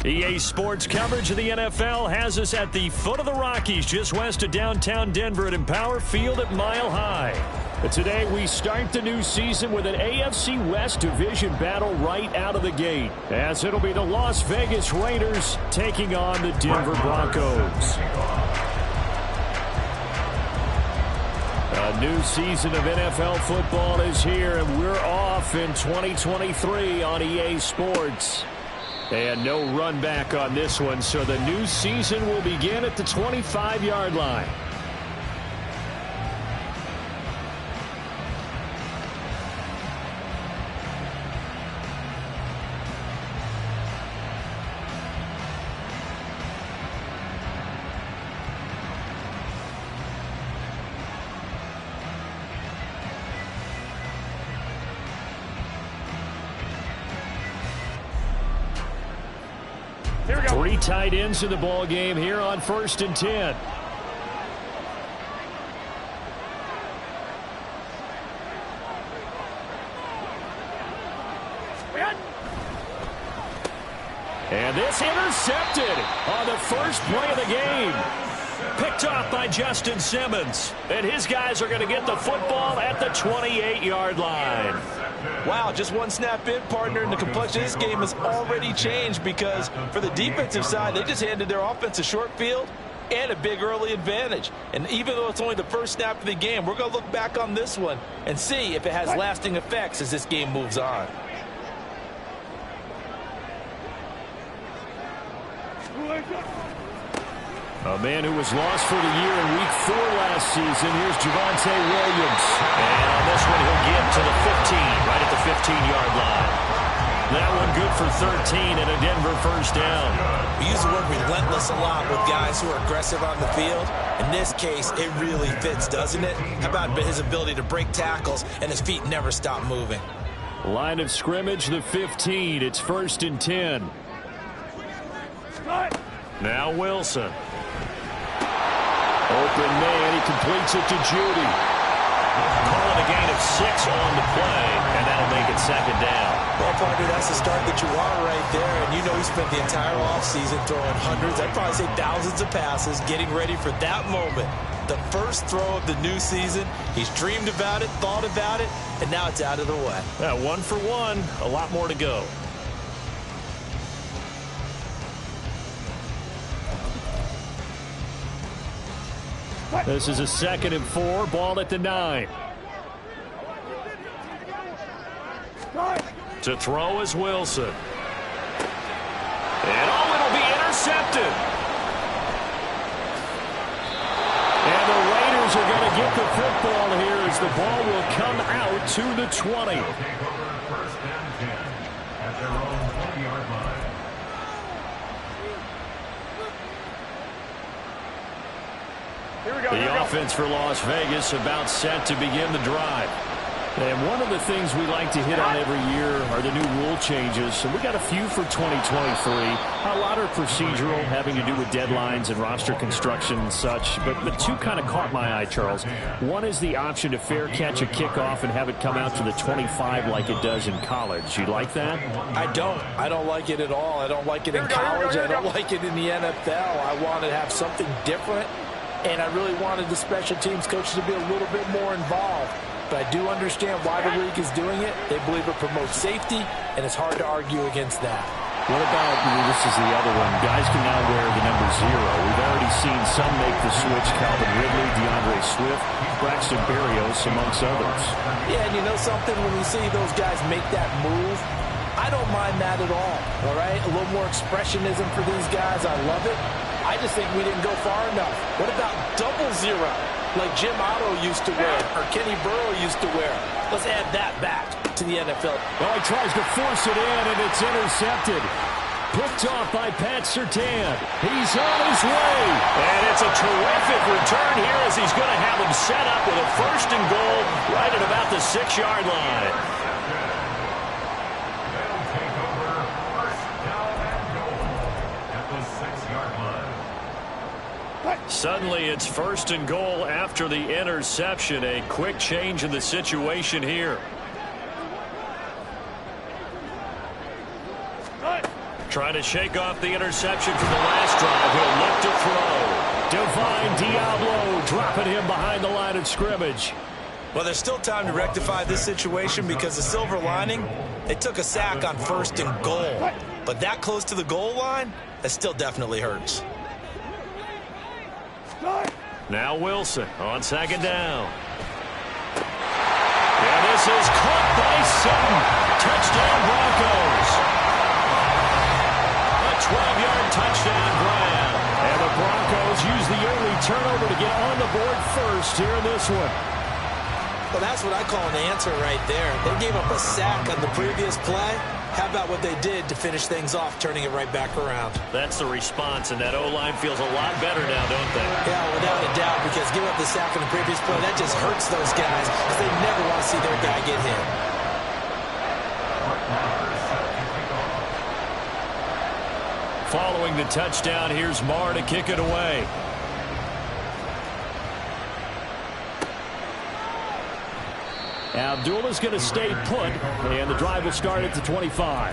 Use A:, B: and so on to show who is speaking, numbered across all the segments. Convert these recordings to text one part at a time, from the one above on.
A: EA Sports coverage of the NFL has us at the foot of the Rockies, just west of downtown Denver at Empower Field at Mile High. But today we start the new season with an AFC West division battle right out of the gate, as it'll be the Las Vegas Raiders taking on the Denver Broncos. A new season of NFL football is here, and we're off in 2023 on EA Sports. And no run back on this one, so the new season will begin at the 25-yard line.
B: Here we go.
A: 3 tight ends in the ball game here on 1st and 10. And this intercepted on the first play of the game. Picked off by Justin Simmons. And his guys are going to get the football at the 28-yard line.
C: Wow, just one snap in, partner, and the complexion of this game has already changed because for the defensive side, they just handed their offense a short field and a big early advantage. And even though it's only the first snap of the game, we're going to look back on this one and see if it has lasting effects as this game moves on.
A: A man who was lost for the year in Week 4 last season. Here's Javonte Williams. And on this one, he'll get to the 15, right at the 15-yard line. That one good for 13 and a Denver first down.
C: We use the word relentless a lot with guys who are aggressive on the field. In this case, it really fits, doesn't it? How about his ability to break tackles and his feet never stop moving?
A: Line of scrimmage, the 15. It's 1st and 10. Now Wilson. Open man, he completes it to Judy. Calling a gain of 6 on the play, and that'll make it 2nd down.
C: Well, partner, that's the start that you want right there. And you know he spent the entire offseason throwing hundreds, I'd probably say thousands of passes, getting ready for that moment. The first throw of the new season. He's dreamed about it, thought about it, and now it's out of the way.
A: 1 for 1, a lot more to go. This is a 2nd and 4, ball at the 9. To throw is Wilson. And it'll be intercepted. And the Raiders are going to get the football here as the ball will come out to the 20. The offense for Las Vegas about set to begin the drive. And one of the things we like to hit on every year are the new rule changes. And we got a few for 2023. A lot are procedural, having to do with deadlines and roster construction and such. But the 2 kind of caught my eye, Charles. One is the option to fair catch a kickoff and have it come out to the 25 like it does in college. You like that?
C: I don't. I don't like it at all. I don't like it in college. I don't like it in the NFL. I want to have something different. And I really wanted the special teams coaches to be a little bit more involved. But I do understand why the league is doing it. They believe it promotes safety, and it's hard to argue against that.
A: What about, this is the other one, guys can now wear the number 0. We've already seen some make the switch, Calvin Ridley, DeAndre Swift, Braxton Berrios, amongst others.
C: Yeah, and you know something, when you see those guys make that move, I don't mind that at all right? A little more expressionism for these guys. I love it. I just think we didn't go far enough. What about 00, like Jim Otto used to wear or Kenny Burrow used to wear? Let's add that back to the NFL.
A: Well, he tries to force it in, and it's intercepted. Picked off by Pat Surtain. He's on his way. And it's a terrific return here as he's going to have him set up with a 1st and goal right at about the 6-yard line. Suddenly it's 1st and goal after the interception. A quick change in the situation here. Trying to shake off the interception from the last drive. He'll look to throw. Divine Diablo dropping him behind the line of scrimmage.
C: Well, there's still time to rectify this situation because the silver lining, they took a sack on 1st and goal. But that close to the goal line, that still definitely hurts.
A: Now Wilson on 2nd down. And this is caught by Sutton. Touchdown Broncos. A 12-yard touchdown grab. And the Broncos use the early turnover to get on the board first here in this one.
C: Well, that's what I call an answer right there. They gave up a sack on the previous play. How about what they did to finish things off, turning it right back around?
A: That's the response, and that O-line feels a lot better now, don't they?
C: Yeah, without a doubt, because giving up the sack on the previous play, that just hurts those guys because they never want to see their guy get hit.
A: Following the touchdown, here's Marr to kick it away. Abdullah's going to stay put, and the drive will start at the 25.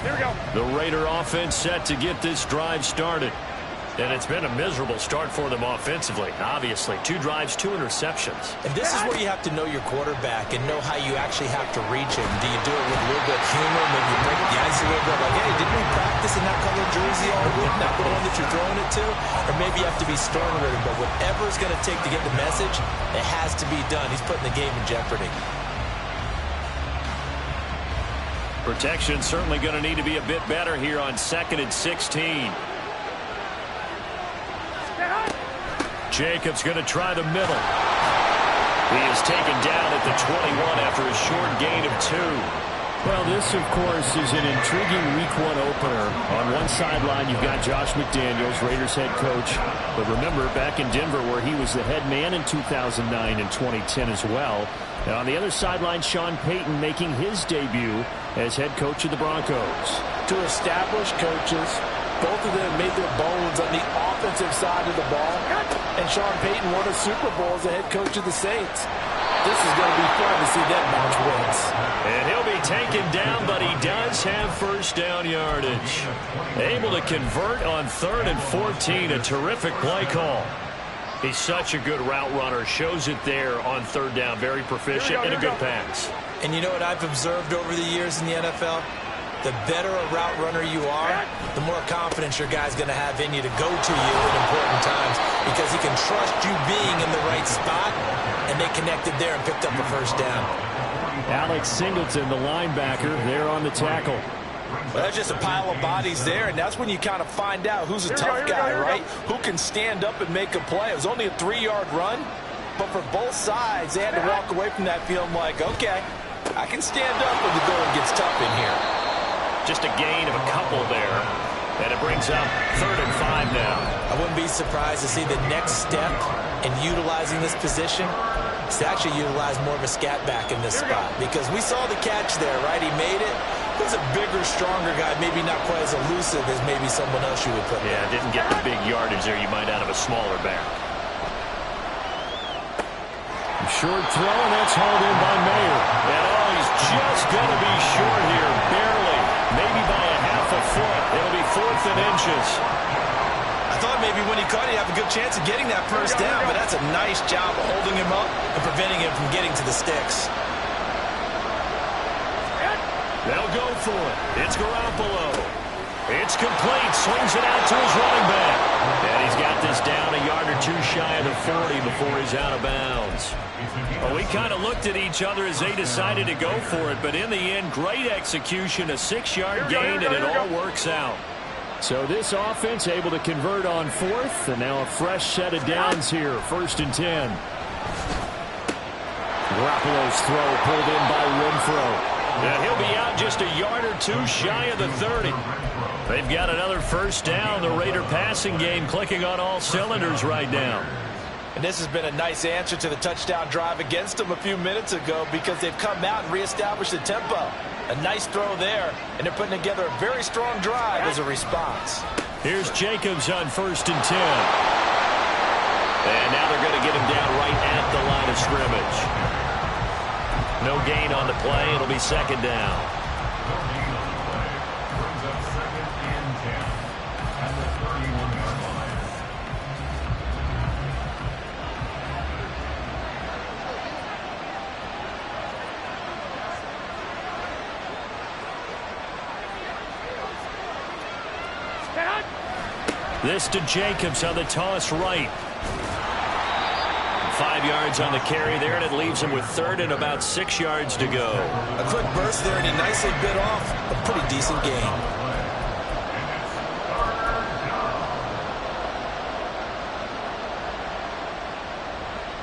B: Here we go.
A: The Raider offense set to get this drive started. And it's been a miserable start for them offensively. Obviously, 2 drives, 2 interceptions.
C: And this is where you have to know your quarterback and know how you actually have to reach him. Do you do it with a little bit of humor? Maybe you break the ice a little bit. Like, hey, didn't we practice in that color jersey all week? Not the one that you're throwing it to? Or maybe you have to be stern with him. But whatever it's going to take to get the message, it has to be done. He's putting the game in jeopardy.
A: Protection certainly going to need to be a bit better here on 2nd and 16. Jacobs going to try the middle. He is taken down at the 21 after a short gain of 2. Well, this, of course, is an intriguing Week 1 opener. On one sideline, you've got Josh McDaniels, Raiders head coach. But remember, back in Denver, where he was the head man in 2009 and 2010 as well. And on the other sideline, Sean Payton making his debut as head coach of the Broncos.
C: 2 established coaches. Both of them made their bones on the offensive side of the ball. And Sean Payton won a Super Bowl as the head coach of the Saints. This is going to be fun to see them match wins.
A: And he'll be taken down, but he does have first down yardage. Able to convert on 3rd and 14. A terrific play call. He's such a good route runner. Shows it there on 3rd down. Very proficient and a good pass.
C: And you know what I've observed over the years in the NFL? The better a route runner you are, the more confidence your guy's going to have in you to go to you at important times because he can trust you being in the right spot, and they connected there and picked up a first down.
A: Alex Singleton, the linebacker, there on the tackle.
C: Well, that's just a pile of bodies there, and that's when you kind of find out who's a tough guy, right? Who can stand up and make a play. It was only a 3-yard run, but for both sides, they had to walk away from that feeling like, okay, I can stand up when the going gets tough in here.
A: Just a gain of a couple there. And it brings up 3rd and 5 now.
C: I wouldn't be surprised to see the next step in utilizing this position is to actually utilize more of a scat back in this spot. Because we saw the catch there, right? He made it. He was a bigger, stronger guy, maybe not quite as elusive as maybe someone else you would put there.
A: Yeah, didn't get the big yardage there you might out of a smaller back. Short throw, and that's hauled in by Mayer. And he's just going to be short here, barely. Maybe by a half a foot. It'll be 4th and inches.
C: I thought maybe when he caught it, he'd have a good chance of getting that first down, but that's a nice job of holding him up and preventing him from getting to the sticks.
A: They'll go for it. It's Garoppolo. It's complete. Swings it out to his running back. And he's got this down a yard or 2 shy of the 40 before he's out of bounds. Well, we kind of looked at each other as they decided to go for it, but in the end, great execution, a 6-yard gain, and it all works out. So this offense able to convert on 4th, and now a fresh set of downs here, 1st and 10. Garoppolo's throw pulled in by Renfro. Now he'll be out just a yard or 2 shy of the 30. They've got another first down. The Raider passing game clicking on all cylinders right now.
C: And this has been a nice answer to the touchdown drive against them a few minutes ago because they've come out and reestablished the tempo. A nice throw there, and they're putting together a very strong drive as a response.
A: Here's Jacobs on 1st and 10. And now they're going to get him down right at the line of scrimmage. No gain on the play. It'll be second down. This to Jacobs on the toss right. 5 yards on the carry there, and it leaves him with third and about 6 yards to go.
C: A quick burst there, and he nicely bit off a pretty decent gain.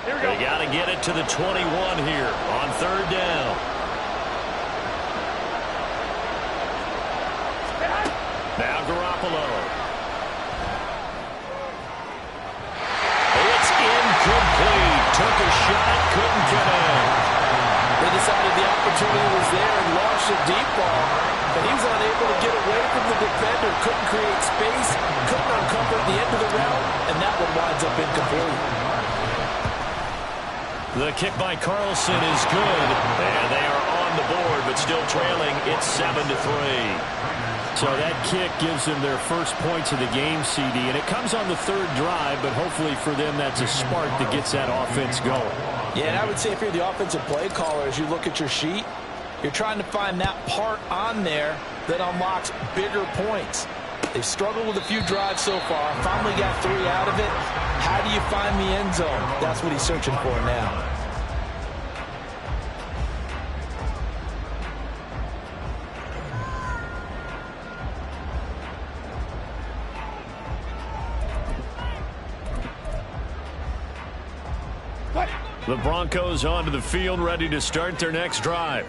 B: Here we go.
A: They got to get it to the 21 here on third down. Now Garoppolo. It's incomplete. Took a shot, couldn't connect.
C: They decided the opportunity was there and launched a deep ball, but he was unable to get away from the defender, couldn't create space, couldn't uncover the end of the route, and that one winds up incomplete.
A: The kick by Carlson is good, and they are on the board, but still trailing. It's 7-3. So that kick gives them their first points of the game, CD, and it comes on the third drive, but hopefully for them that's a spark that gets that offense going.
C: Yeah, and I would say if you're the offensive play caller, as you look at your sheet, you're trying to find that part on there that unlocks bigger points. They've struggled with a few drives so far, finally got 3 out of it. How do you find the end zone? That's what he's searching for now.
A: The Broncos onto the field, ready to start their next drive.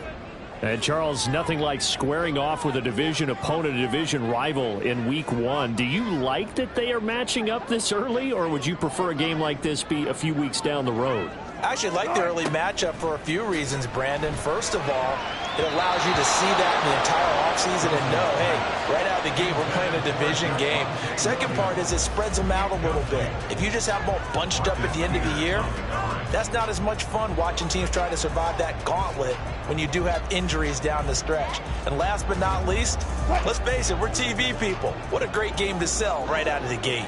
A: And, Charles, nothing like squaring off with a division opponent, a division rival in Week 1. Do you like that they are matching up this early, or would you prefer a game like this be a few weeks down the road?
C: I actually like the early matchup for a few reasons, Brandon. First of all, it allows you to see that in the entire offseason and know, hey, right out of the gate, we're playing a division game. Second part is it spreads them out a little bit. If you just have them all bunched up at the end of the year, that's not as much fun watching teams try to survive that gauntlet when you do have injuries down the stretch. And last but not least, let's face it, we're TV people. What a great game to sell right out of the gate.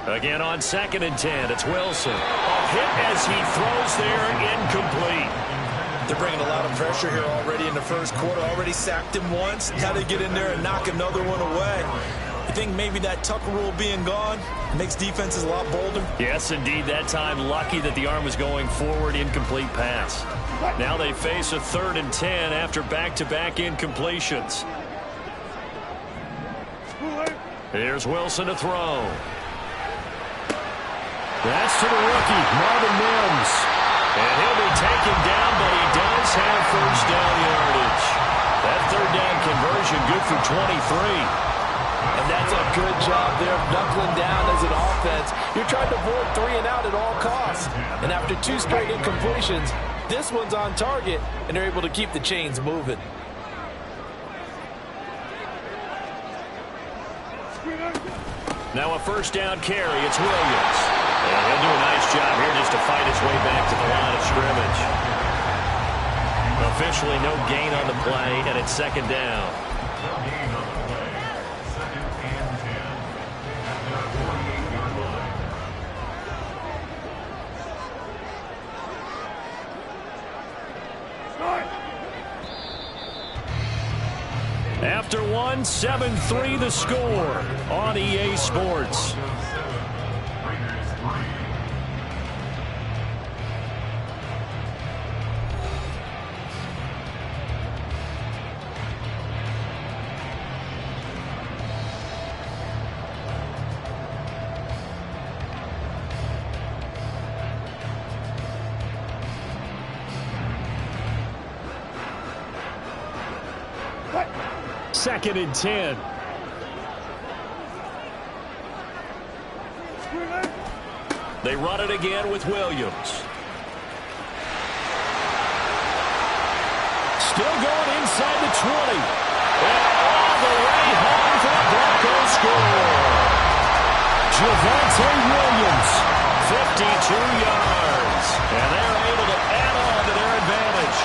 A: Again on 2nd and 10, it's Wilson. A hit as he throws there, incomplete.
C: They're bringing a lot of pressure here already in the first quarter. Already sacked him once. Now they get in there and knock another one away. You think maybe that Tucker rule being gone makes defenses a lot bolder?
A: Yes, indeed. That time, lucky that the arm was going forward, incomplete pass. Now they face a 3rd and 10 after back-to-back incompletions. Here's Wilson to throw. That's to the rookie, Marvin Mims. And he'll be taken down, but he does have first down yardage. That 3rd down conversion good for 23.
C: And that's a good job there of knuckling down as an offense. You're trying to avoid 3 and out at all costs. And after 2 straight incompletions, this one's on target, and they're able to keep the chains moving.
A: Now a first down carry. It's Williams. And he'll do a nice job here just to fight his way back to the line of scrimmage. Officially no gain on the play, and it's 2nd down. After 1, 7-3 the score on EA Sports. Second and 10. They run it again with Williams. Still going inside the 20. And score. Javonte Williams, 52 yards. And they're able to add on to their advantage.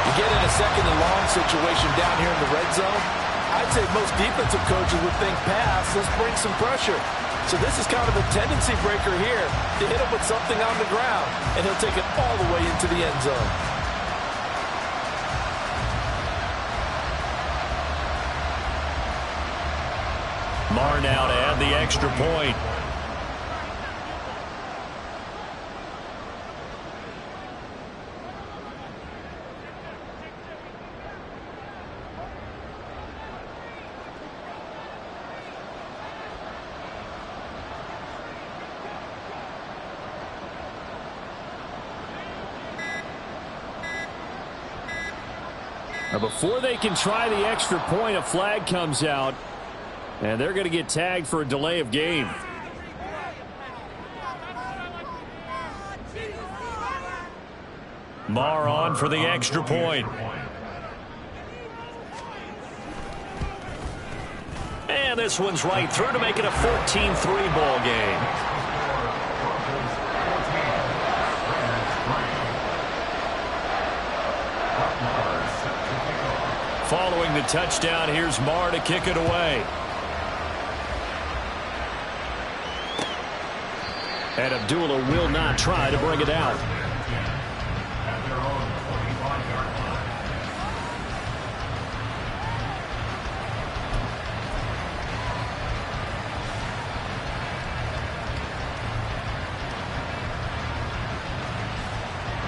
C: You get in a second and long situation down here in the red zone, I'd say most defensive coaches would think pass, let's bring some pressure. So this is kind of a tendency breaker here to hit him with something on the ground, and he'll take it all the way into the end zone.
A: Marr now to add the extra point. Now before they can try the extra point, a flag comes out. And they're going to get tagged for a delay of game. Marr on for the extra point. And this one's right through to make it a 14-3 ball game. Following the touchdown, here's Marr to kick it away. And Abdullah will not try to bring it out.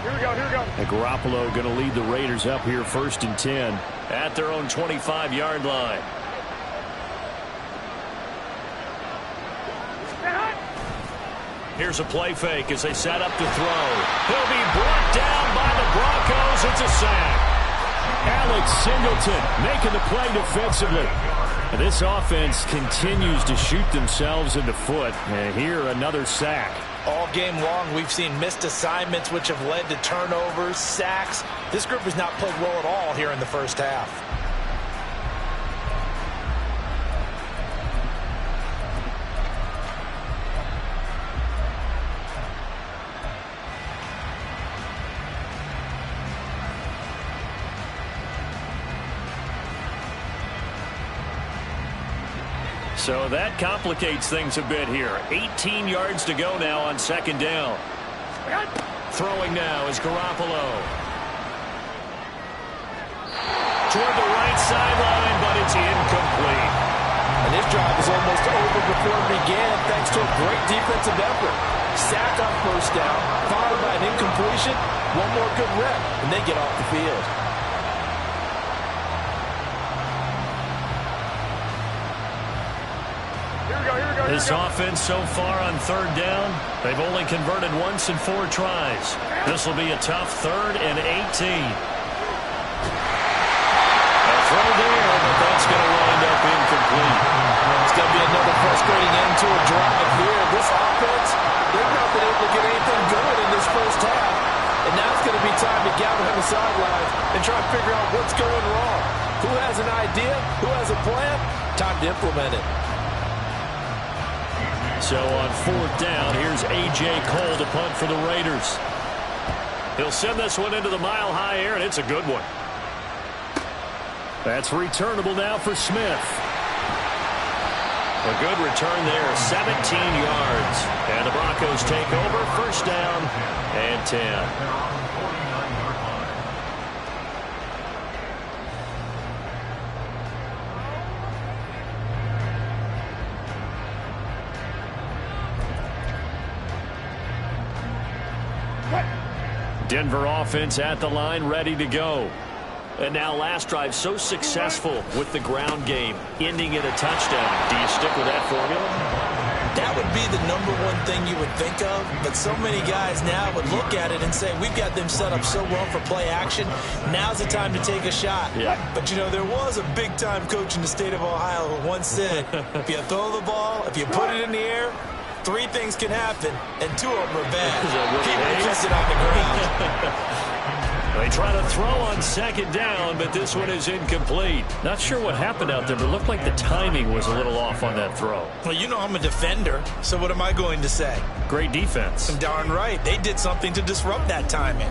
B: Here we go, here we go.
A: And Garoppolo going to lead the Raiders up here 1st and 10 at their own 25-yard line. Here's a play fake as they set up to throw. He'll be brought down by the Broncos. It's a sack. Alex Singleton making the play defensively. And this offense continues to shoot themselves in the foot. And here, another sack.
C: All game long, we've seen missed assignments, which have led to turnovers, sacks. This group has not played well at all here in the first half.
A: So that complicates things a bit here. 18 yards to go now on 2nd down. Throwing now is Garoppolo. Toward the right sideline, but it's incomplete.
C: And this drive is almost over before it began thanks to a great defensive effort. Sack on 1st down, followed by an incompletion. One more good rep, and they get off the field.
A: This offense so far on 3rd down, they've only converted once in 4 tries. This will be a tough 3rd and 18. A throw there, but that's going to wind up incomplete.
C: It's going to be another frustrating end to a drive here. This offense, they've not been able to get anything good in this first half. And now it's going to be time to gather on the sidelines and try to figure out what's going wrong. Who has an idea? Who has a plan? Time to implement it.
A: So on 4th down, here's A.J. Cole to punt for the Raiders. He'll send this one into the mile-high air, and it's a good one. That's returnable now for Smith. A good return there, 17 yards. And the Broncos take over, 1st down and 10. Denver offense at the line, ready to go. And now last drive so successful with the ground game, ending in a touchdown. Do you stick with that formula?
C: That would be the #1 thing you would think of, but so many guys now would look at it and say, we've got them set up so well for play action. Now's the time to take a shot.
A: Yeah.
C: But, you know, there was a big-time coach in the state of Ohio who once said, if you throw the ball, if you put it in the air, 3 things can happen, and 2 of them are bad. Keep it on the ground.
A: They try to throw on second down, but this one is incomplete. Not sure what happened out there, but it looked like the timing was a little off on that throw.
C: Well, you know I'm a defender, so what am I going to say?
A: Great defense.
C: Darn right. They did something to disrupt that timing.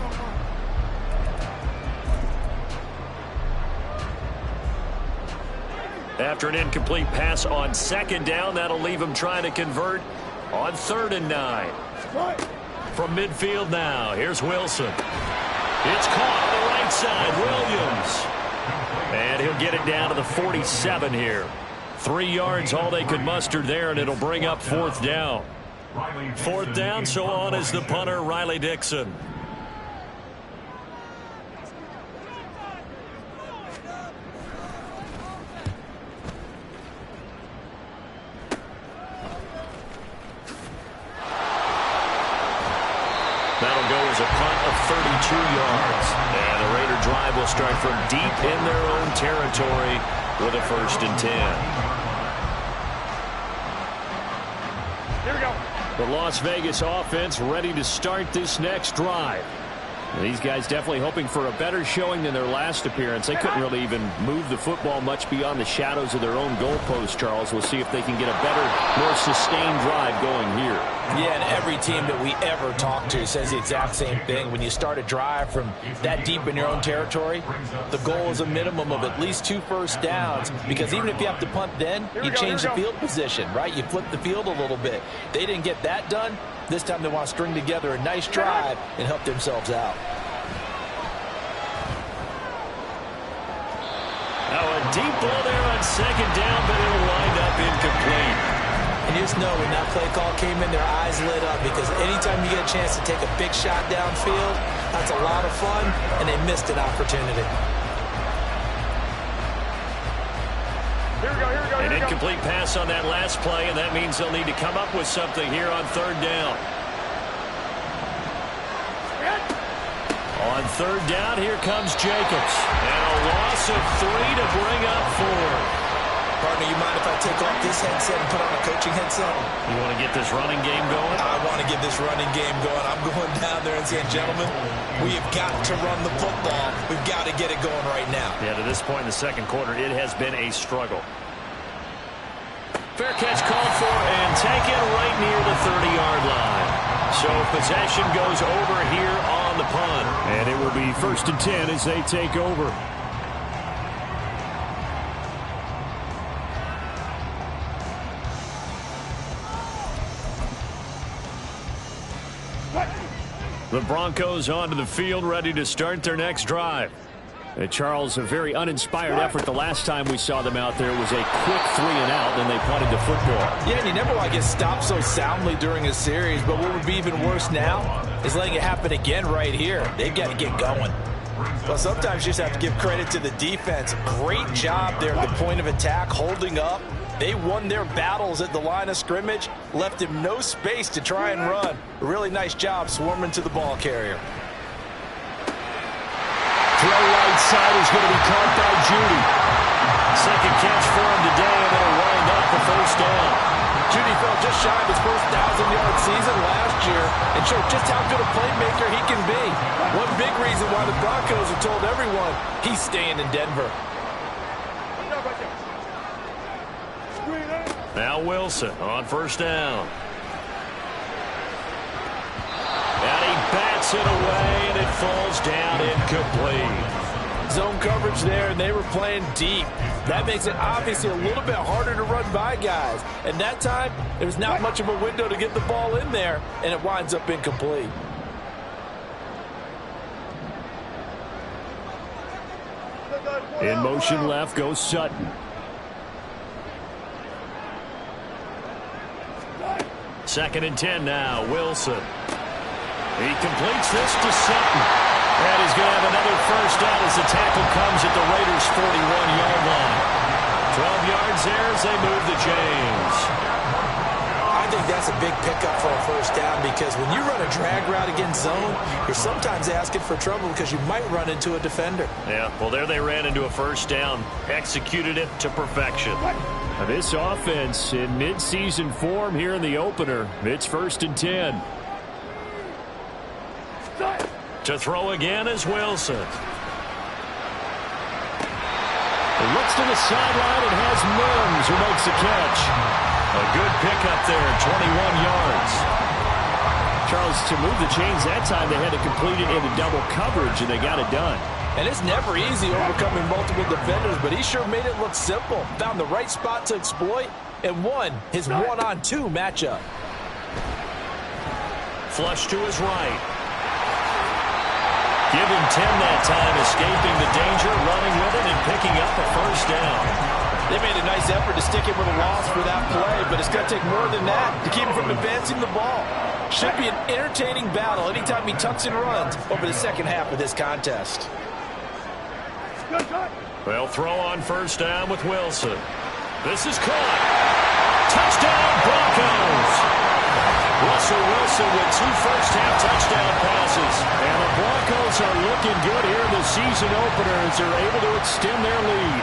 A: After an incomplete pass on second down, that'll leave him trying to convert on 3rd and 9. From midfield now, here's Wilson. It's caught on the right side, Williams. And he'll get it down to the 47 here. 3 yards, all they could muster there, and it'll bring up 4th down. 4th down, so on is the punter, Riley Dixon. That'll go as a punt of 32 yards. And the Raider drive will start from deep in their own territory with a 1st and 10.
B: Here we go.
A: The Las Vegas offense ready to start this next drive. These guys definitely hoping for a better showing than their last appearance. They couldn't really even move the football much beyond the shadows of their own goalpost, Charles. We'll see if they can get a better, more sustained drive going here.
C: Yeah, and every team that we ever talk to says the exact same thing. When you start a drive from that deep in your own territory, the goal is a minimum of at least 2 first downs, because even if you have to punt then, you change the field position, right? You flip the field a little bit. They didn't get that done. This time they want to string together a nice drive and help themselves out.
A: Now a deep ball there on second down, but it'll wind up incomplete.
C: And you just know when that play call came in, their eyes lit up, because anytime you get a chance to take a big shot downfield, that's a lot of fun, and they missed an opportunity.
B: Here we go, here we go, here
A: An
B: we go.
A: incomplete pass on that last play, and that means they'll need to come up with something here on 3rd down. On 3rd down, here comes Jacobs. And a loss of 3 to bring up 4.
C: Partner, you mind if I take off this headset and put on a coaching headset?
A: You want to get this running game going?
C: I want to get this running game going. I'm going down there and saying, gentlemen, we have got to run the football. We've got to get it going right now.
A: Yeah, to this point in the second quarter, it has been a struggle. Fair catch called for and taken right near the 30-yard line. So possession goes over here on the punt. And it will be 1st and 10 as they take over. The Broncos onto the field, ready to start their next drive. Charles, a very uninspired effort the last time we saw them out there. Was a quick 3 and out, and they punted the football.
C: Yeah, and you never want to get stopped so soundly during a series, but what would be even worse now is letting it happen again right here. They've got to get going. Well, sometimes you just have to give credit to the defense. Great job there at the point of attack, holding up. They won their battles at the line of scrimmage, left him no space to try and run. A really nice job swarming to the ball carrier.
A: Throw right side is going to be caught by Judy. Second catch for him today, and it'll wind up the 1st down.
C: Judy fell just shy of his first 1,000-yard season last year and showed just how good a playmaker he can be. One big reason why the Broncos have told everyone he's staying in Denver.
A: Now Wilson on 1st down. And he bats it away, and it falls down incomplete.
C: Zone coverage there, and they were playing deep. That makes it obviously a little bit harder to run by guys. And that time, there's not much of a window to get the ball in there, and it winds up incomplete.
A: In motion left goes Sutton. Second and 10 now, Wilson. He completes this to Sutton. And he's going to have another 1st down as the tackle comes at the Raiders' 41-yard line. 12 yards there as they move the chains.
C: I think that's a big pickup for a 1st down, because when you run a drag route against zone, you're sometimes asking for trouble because you might run into a defender.
A: Yeah, well, there they ran into a 1st down. Executed it to perfection. Now, this offense in midseason form here in the opener. It's 1st and 10. To throw again is Wilson. Looks to the sideline and has Mims, who makes the catch. A good pickup there, 21 yards. Charles, to move the chains that time, they had to complete it into double coverage, and they got it done.
C: And it's never easy overcoming multiple defenders, but he sure made it look simple. Found the right spot to exploit and won his one-on-two matchup.
A: Flush to his right. Give him 10 that time, escaping the danger, running with it, and picking up a first down.
C: They made a nice effort to stick him with a loss for that play, but it's going to take more than that to keep him from advancing the ball. Should be an entertaining battle anytime he tucks and runs over the second half of this contest.
A: They'll throw on first down with Wilson. This is caught. Touchdown, Broncos! Russell Wilson with 2 first-half touchdown passes. And the Broncos are looking good here in the season opener as they're able to extend their lead.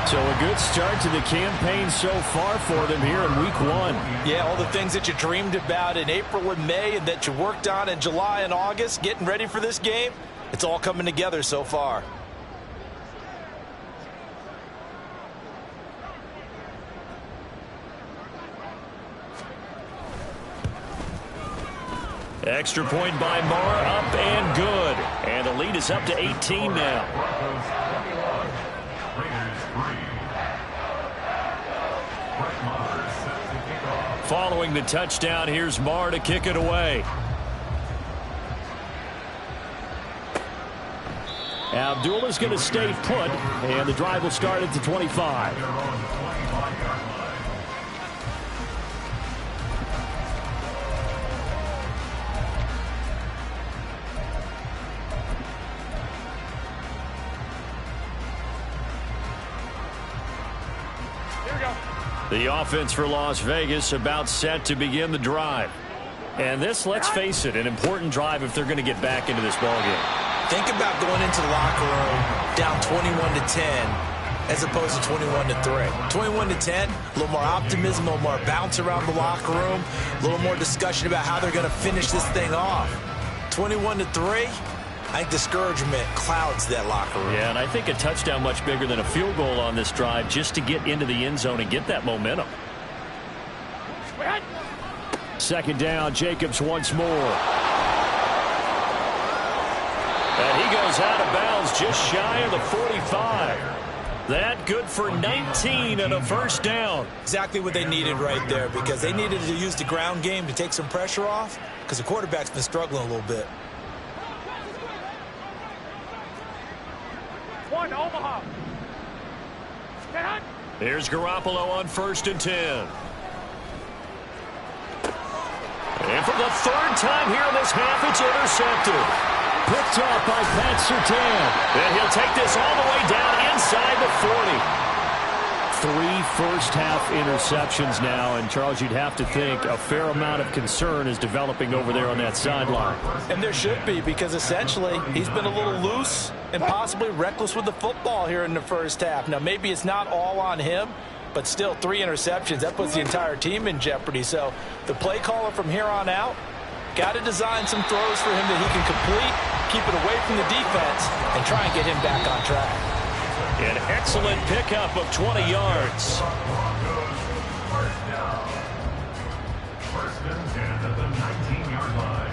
A: So a good start to the campaign so far for them here in week 1.
C: Yeah, all the things that you dreamed about in April and May and that you worked on in July and August, getting ready for this game, it's all coming together so far.
A: Extra point by Marr, up and good. And the lead is up to 18 now. Following the touchdown, here's Marr to kick it away. Abdullah's going to stay put, and the drive will start at the 25. The offense for Las Vegas about set to begin the drive. And this, let's face it, an important drive if they're going to get back into this ballgame.
C: Think about going into the locker room down 21-10 as opposed to 21-3. 21-10, a little more optimism, a little more bounce around the locker room, a little more discussion about how they're going to finish this thing off. 21-3, I think discouragement clouds that locker room.
A: Yeah, and I think a touchdown much bigger than a field goal on this drive just to get into the end zone and get that momentum. Second down, Jacobs once more. And he goes out of bounds just shy of the 45. That good for 19 and a first down.
C: Exactly what they needed right there, because they needed to use the ground game to take some pressure off, because the quarterback's been struggling a little bit.
B: Omaha.
A: Here's Garoppolo on 1st and 10. And for the 3rd time here in this half, it's intercepted. Picked off by Pat Surtain. And he'll take this all the way down inside the 40. 3 first-half interceptions now, and Charles, you'd have to think a fair amount of concern is developing over there on that sideline.
C: And there should be, because essentially he's been a little loose and possibly reckless with the football here in the first half. Now, maybe it's not all on him, but still 3 interceptions. That puts the entire team in jeopardy. So the play caller from here on out got to design some throws for him that he can complete, keep it away from the defense, and try and get him back on track.
A: An excellent pickup of 20 yards.
D: First and 10 at the 19-yard line.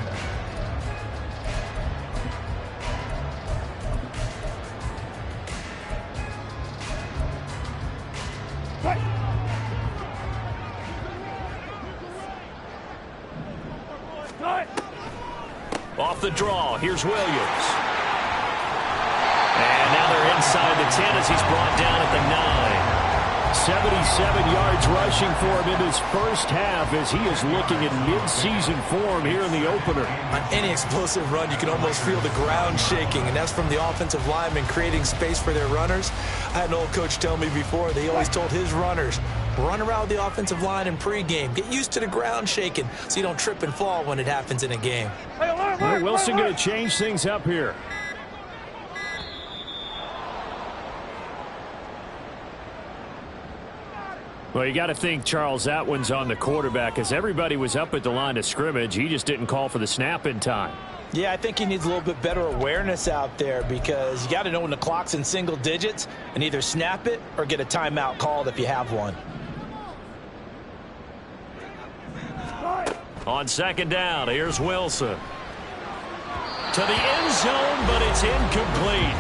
A: Off the draw, here's Williams. And now they're inside the 10 as he's brought down at the 9. 77 yards rushing for him in his first half as he is looking at mid-season form here in the opener.
C: On any explosive run, you can almost feel the ground shaking, and that's from the offensive linemen creating space for their runners. I had an old coach tell me before, they always told his runners, run around the offensive line in pregame. Get used to the ground shaking so you don't trip and fall when it happens in a game.
A: Well, Wilson going to change things up here. Well, you got to think, Charles, that one's on the quarterback as everybody was up at the line of scrimmage. He just didn't call for the snap in time.
C: Yeah, I think he needs a little bit better awareness out there because you got to know when the clock's in single digits and either snap it or get a timeout called if you have one.
A: On second down, here's Wilson. To the end zone, but it's incomplete.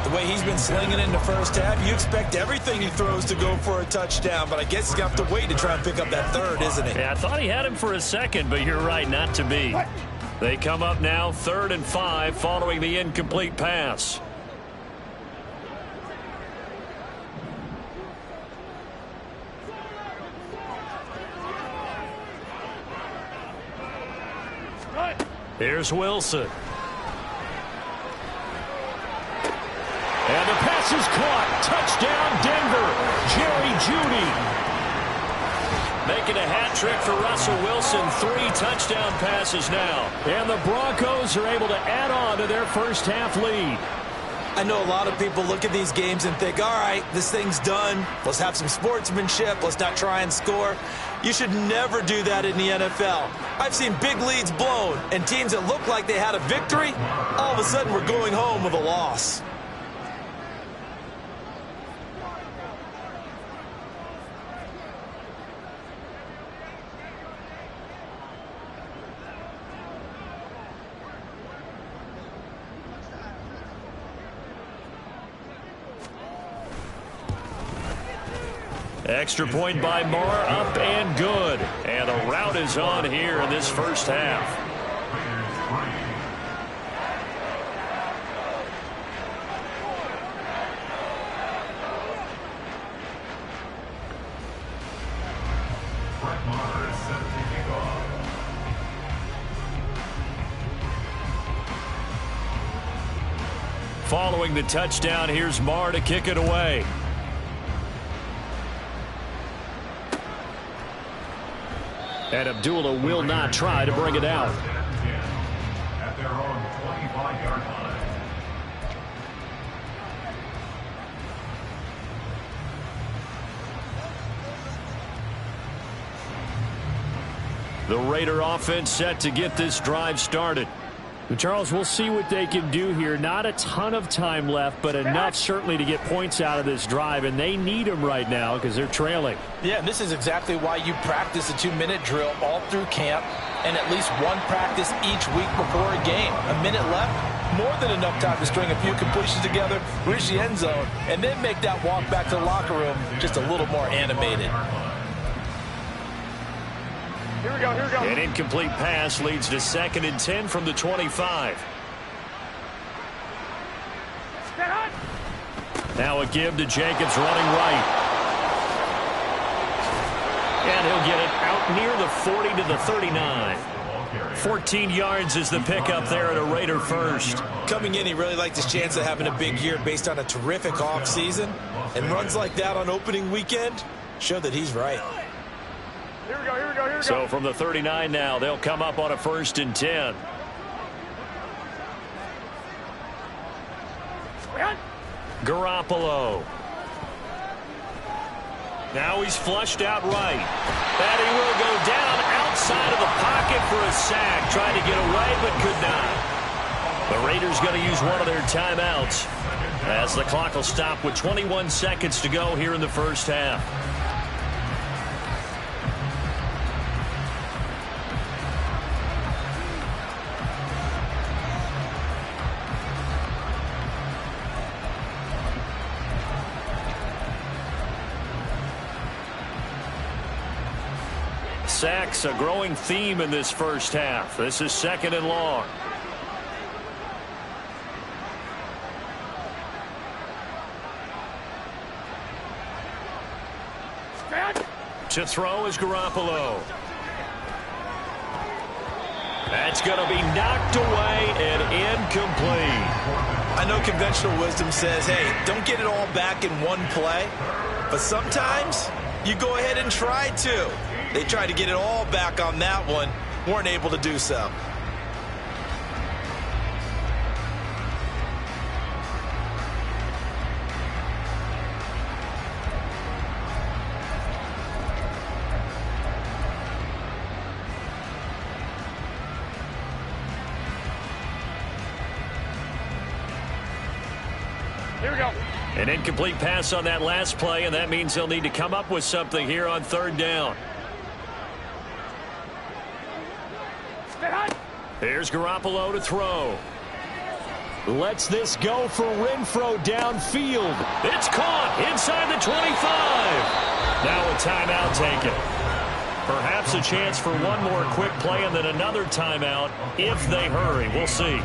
C: The way he's been slinging in the first half, you expect everything he throws to go for a touchdown, but I guess he's got to wait to try and pick up that third, isn't he?
A: Yeah, I thought he had him for a second, but you're right, not to be. They come up now 3rd and 5 following the incomplete pass. Here's Wilson. And the pass is caught. Touchdown, Denver. Jerry Jeudy. Making a hat trick for Russell Wilson. 3 touchdown passes now. And the Broncos are able to add on to their first half lead.
C: I know a lot of people look at these games and think, all right, this thing's done. Let's have some sportsmanship. Let's not try and score. You should never do that in the NFL. I've seen big leads blown, and teams that look like they had a victory, all of a sudden we're going home with a loss.
A: Extra point by Marr, up and good. And a rout is on here in this first half.
D: Marr is set to kick off.
A: Following the touchdown, here's Marr to kick it away. And Abdullah will not try to bring it out.
D: At their own 25-yard line.
A: The Raider offense set to get this drive started. And Charles, we'll see what they can do here. Not a ton of time left, but enough certainly to get points out of this drive, and they need them right now because they're trailing.
C: Yeah, and this is exactly why you practice a 2-minute drill all through camp and at least one practice each week before a game. A minute left, more than enough time to string a few completions together, reach the end zone, and then make that walk back to the locker room just a little more animated.
B: Here we go, here we go.
A: An incomplete pass leads to 2nd and 10 from the 25. Now a give to Jacobs running right. And he'll get it out near the 40 to the 39. 14 yards is the pickup there at a Raider first.
C: Coming in, he really liked his chance of having a big year based on a terrific offseason. And runs like that on opening weekend show that he's right.
B: Here we go, here we go, here we go.
A: So from the 39 now, they'll come up on a 1st and 10. Garoppolo. Now he's flushed out right. And he will go down outside of the pocket for a sack. Tried to get away, but could not. The Raiders going to use one of their timeouts as the clock will stop with 21 seconds to go here in the first half. Sacks, a growing theme in this first half. This is 2nd and long. To throw is Garoppolo. That's going to be knocked away and incomplete.
C: I know conventional wisdom says, hey, don't get it all back in one play. But sometimes you go ahead and try to. They tried to get it all back on that one, weren't able to do so.
B: Here we go.
A: An incomplete pass on that last play, and that means they'll need to come up with something here on third down.
B: Stay hot.
A: Here's Garoppolo to throw. Lets this go for Renfro downfield. It's caught inside the 25. Now a timeout taken. Perhaps a chance for one more quick play and then another timeout if they hurry. We'll see.
D: And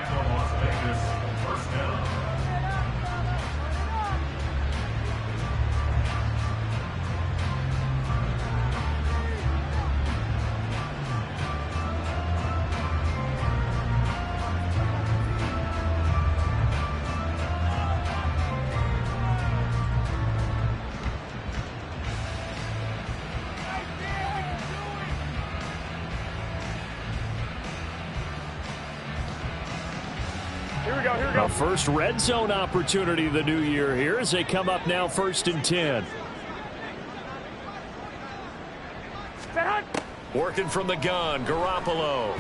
D: the Las Vegas first down.
B: Here we go. Here we go.
A: A first red zone opportunity of the new year here as they come up now 1st and 10.
B: Stay hot.
A: Working from the gun, Garoppolo.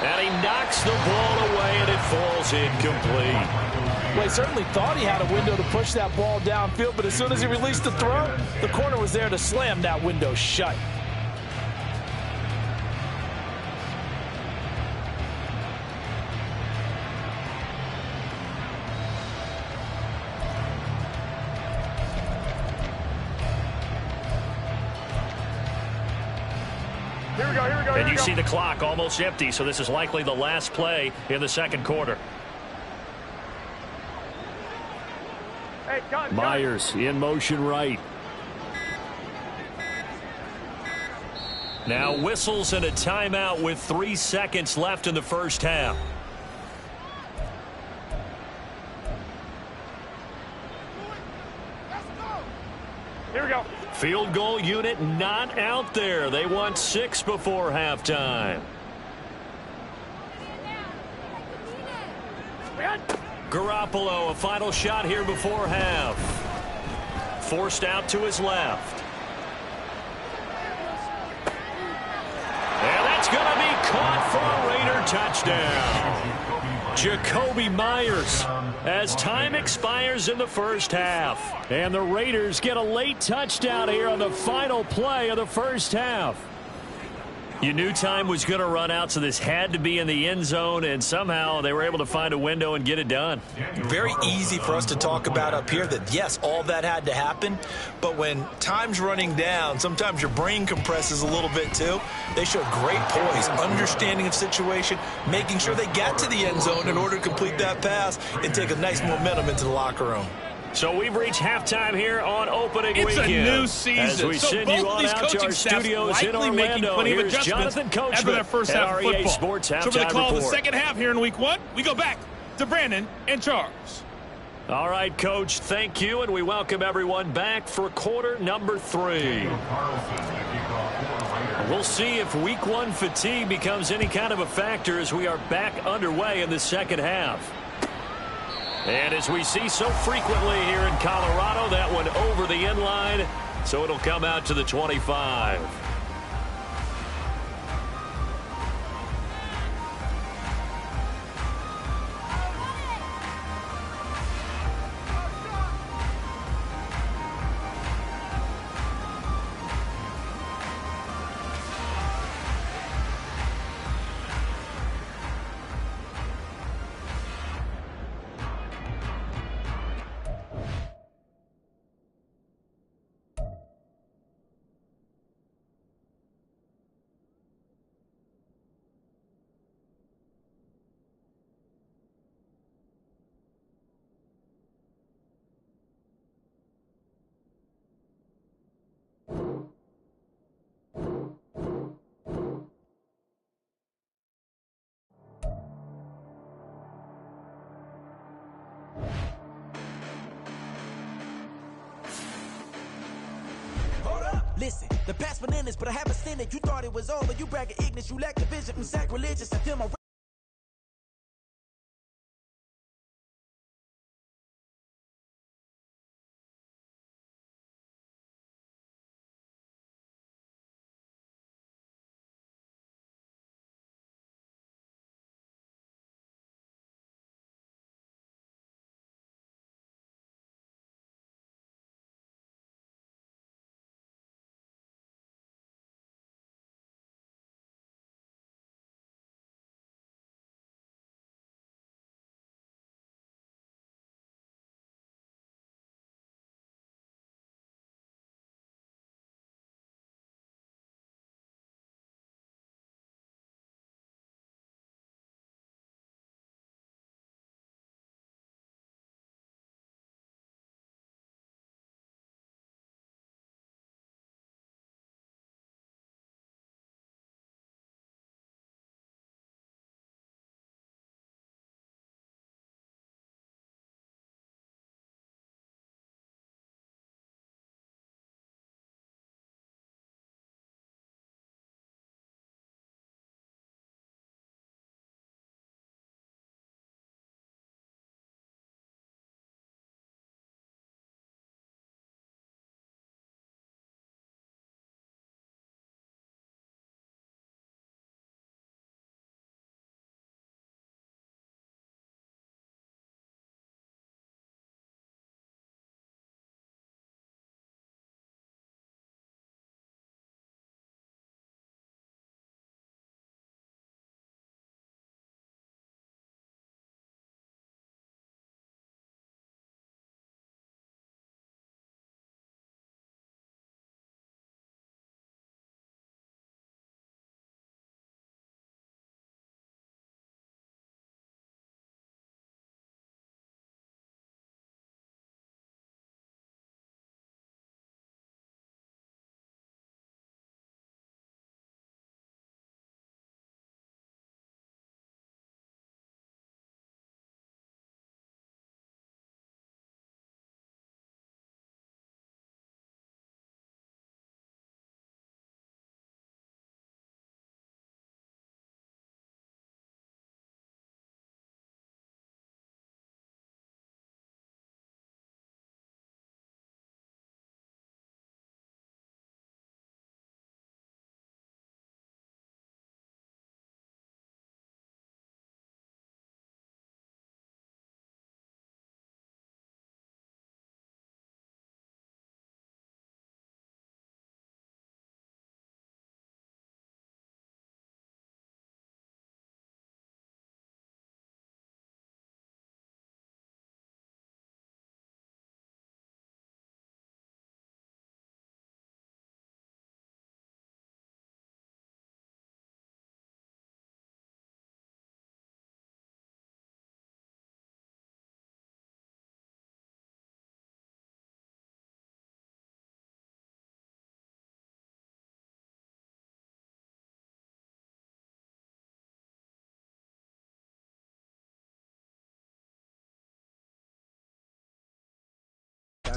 A: And he knocks the ball away, and it falls incomplete.
C: Well, he certainly thought he had a window to push that ball downfield, but as soon as he released the throw, the corner was there to slam that window shut.
B: Here we go. Here we go.
A: And
B: Here
A: you
B: we go.
A: see the clock almost empty, so this is likely the last play in the second quarter.
B: Hey, gun.
A: Myers in motion right. Now whistles and a timeout with 3 seconds left in the first half.
B: Here we go.
A: Field goal unit not out there. They want 6 before halftime. Garoppolo, a final shot here before half. Forced out to his left. And that's going to be caught for a Raider touchdown. Jacoby Myers as time expires in the first half. And the Raiders get a late touchdown here on the final play of the first half. You knew time was going to run out, so this had to be in the end zone, and somehow they were able to find a window and get it done.
E: Very easy for us to talk about up here that, yes, all that had to happen, but when time's running down, sometimes your brain compresses a little bit too. They showed great poise, understanding of situation, making sure they got to the end zone in order to complete that pass and take a nice momentum into the locker room.
A: So we've reached halftime here on opening
F: It's
A: weekend.
F: a new season.
A: As we
F: so
A: send
F: both
A: you
F: of
A: on
F: these
A: out to our
F: coaching staffs
A: studios in
F: likely making
A: Orlando.
F: plenty of
A: Here's
F: adjustments
A: Jonathan Coachman
F: after their first half of
A: at REA
F: football.
A: Sports
F: So for the
A: Halftime
F: call of the
A: Report.
F: second half here in week 1, we go back to Brandon and Charles.
A: All right, Coach, thank you, and we welcome everyone back for quarter number 3. We'll see if week 1 fatigue becomes any kind of a factor as we are back underway in the second half. And as we see so frequently here in Colorado, that one over the end line, so it'll come out to the 25.
G: Listen, the past bananas, but I haven't seen it. You thought it was over. You bragging ignorance. You lack the vision. I'm sacrilegious. I feel my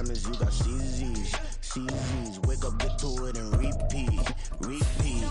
H: diamonds, you got CZs. CZs, wake up, get to it, and repeat. Repeat.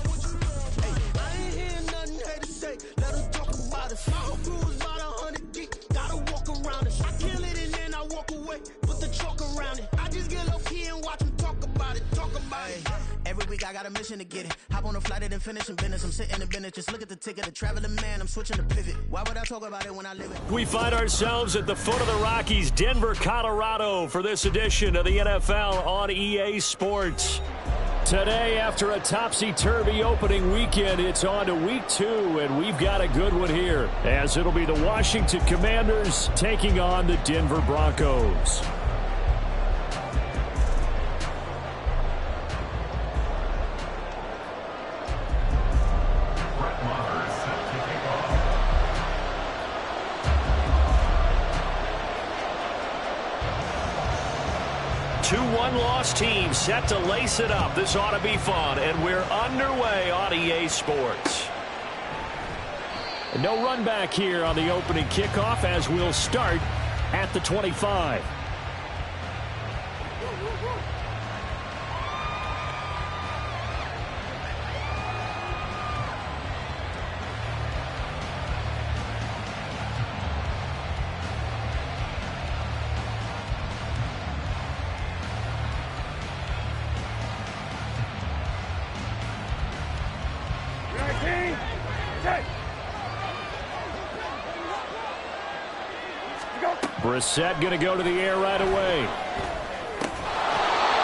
H: Hey, I ain't hearing nothing hate to say. Let us talk about it. Small crew is about 100 deep. Gotta walk around it. I kill it and then I walk away. Put the chalk around it. I just get low key and watch them talk about it. Talk about it. Every week I got a mission to get it. Hop on a flight and then finish in business. I'm sitting in business. Just look at the ticket. A traveling man. I'm switching to pivot. Why would I talk about it when I live it?
A: We find ourselves at the foot of the Rockies, Denver, Colorado, for this edition of the NFL on EA Sports. Today, after a topsy-turvy opening weekend, it's on to week 2, and we've got a good one here, as it'll be the Washington Commanders taking on the Denver Broncos. Two one-loss teams set to lace it up. This ought to be fun, and we're underway on EA Sports. And no run back here on the opening kickoff, as we'll start at the 25. Brissett going to go to the air right away.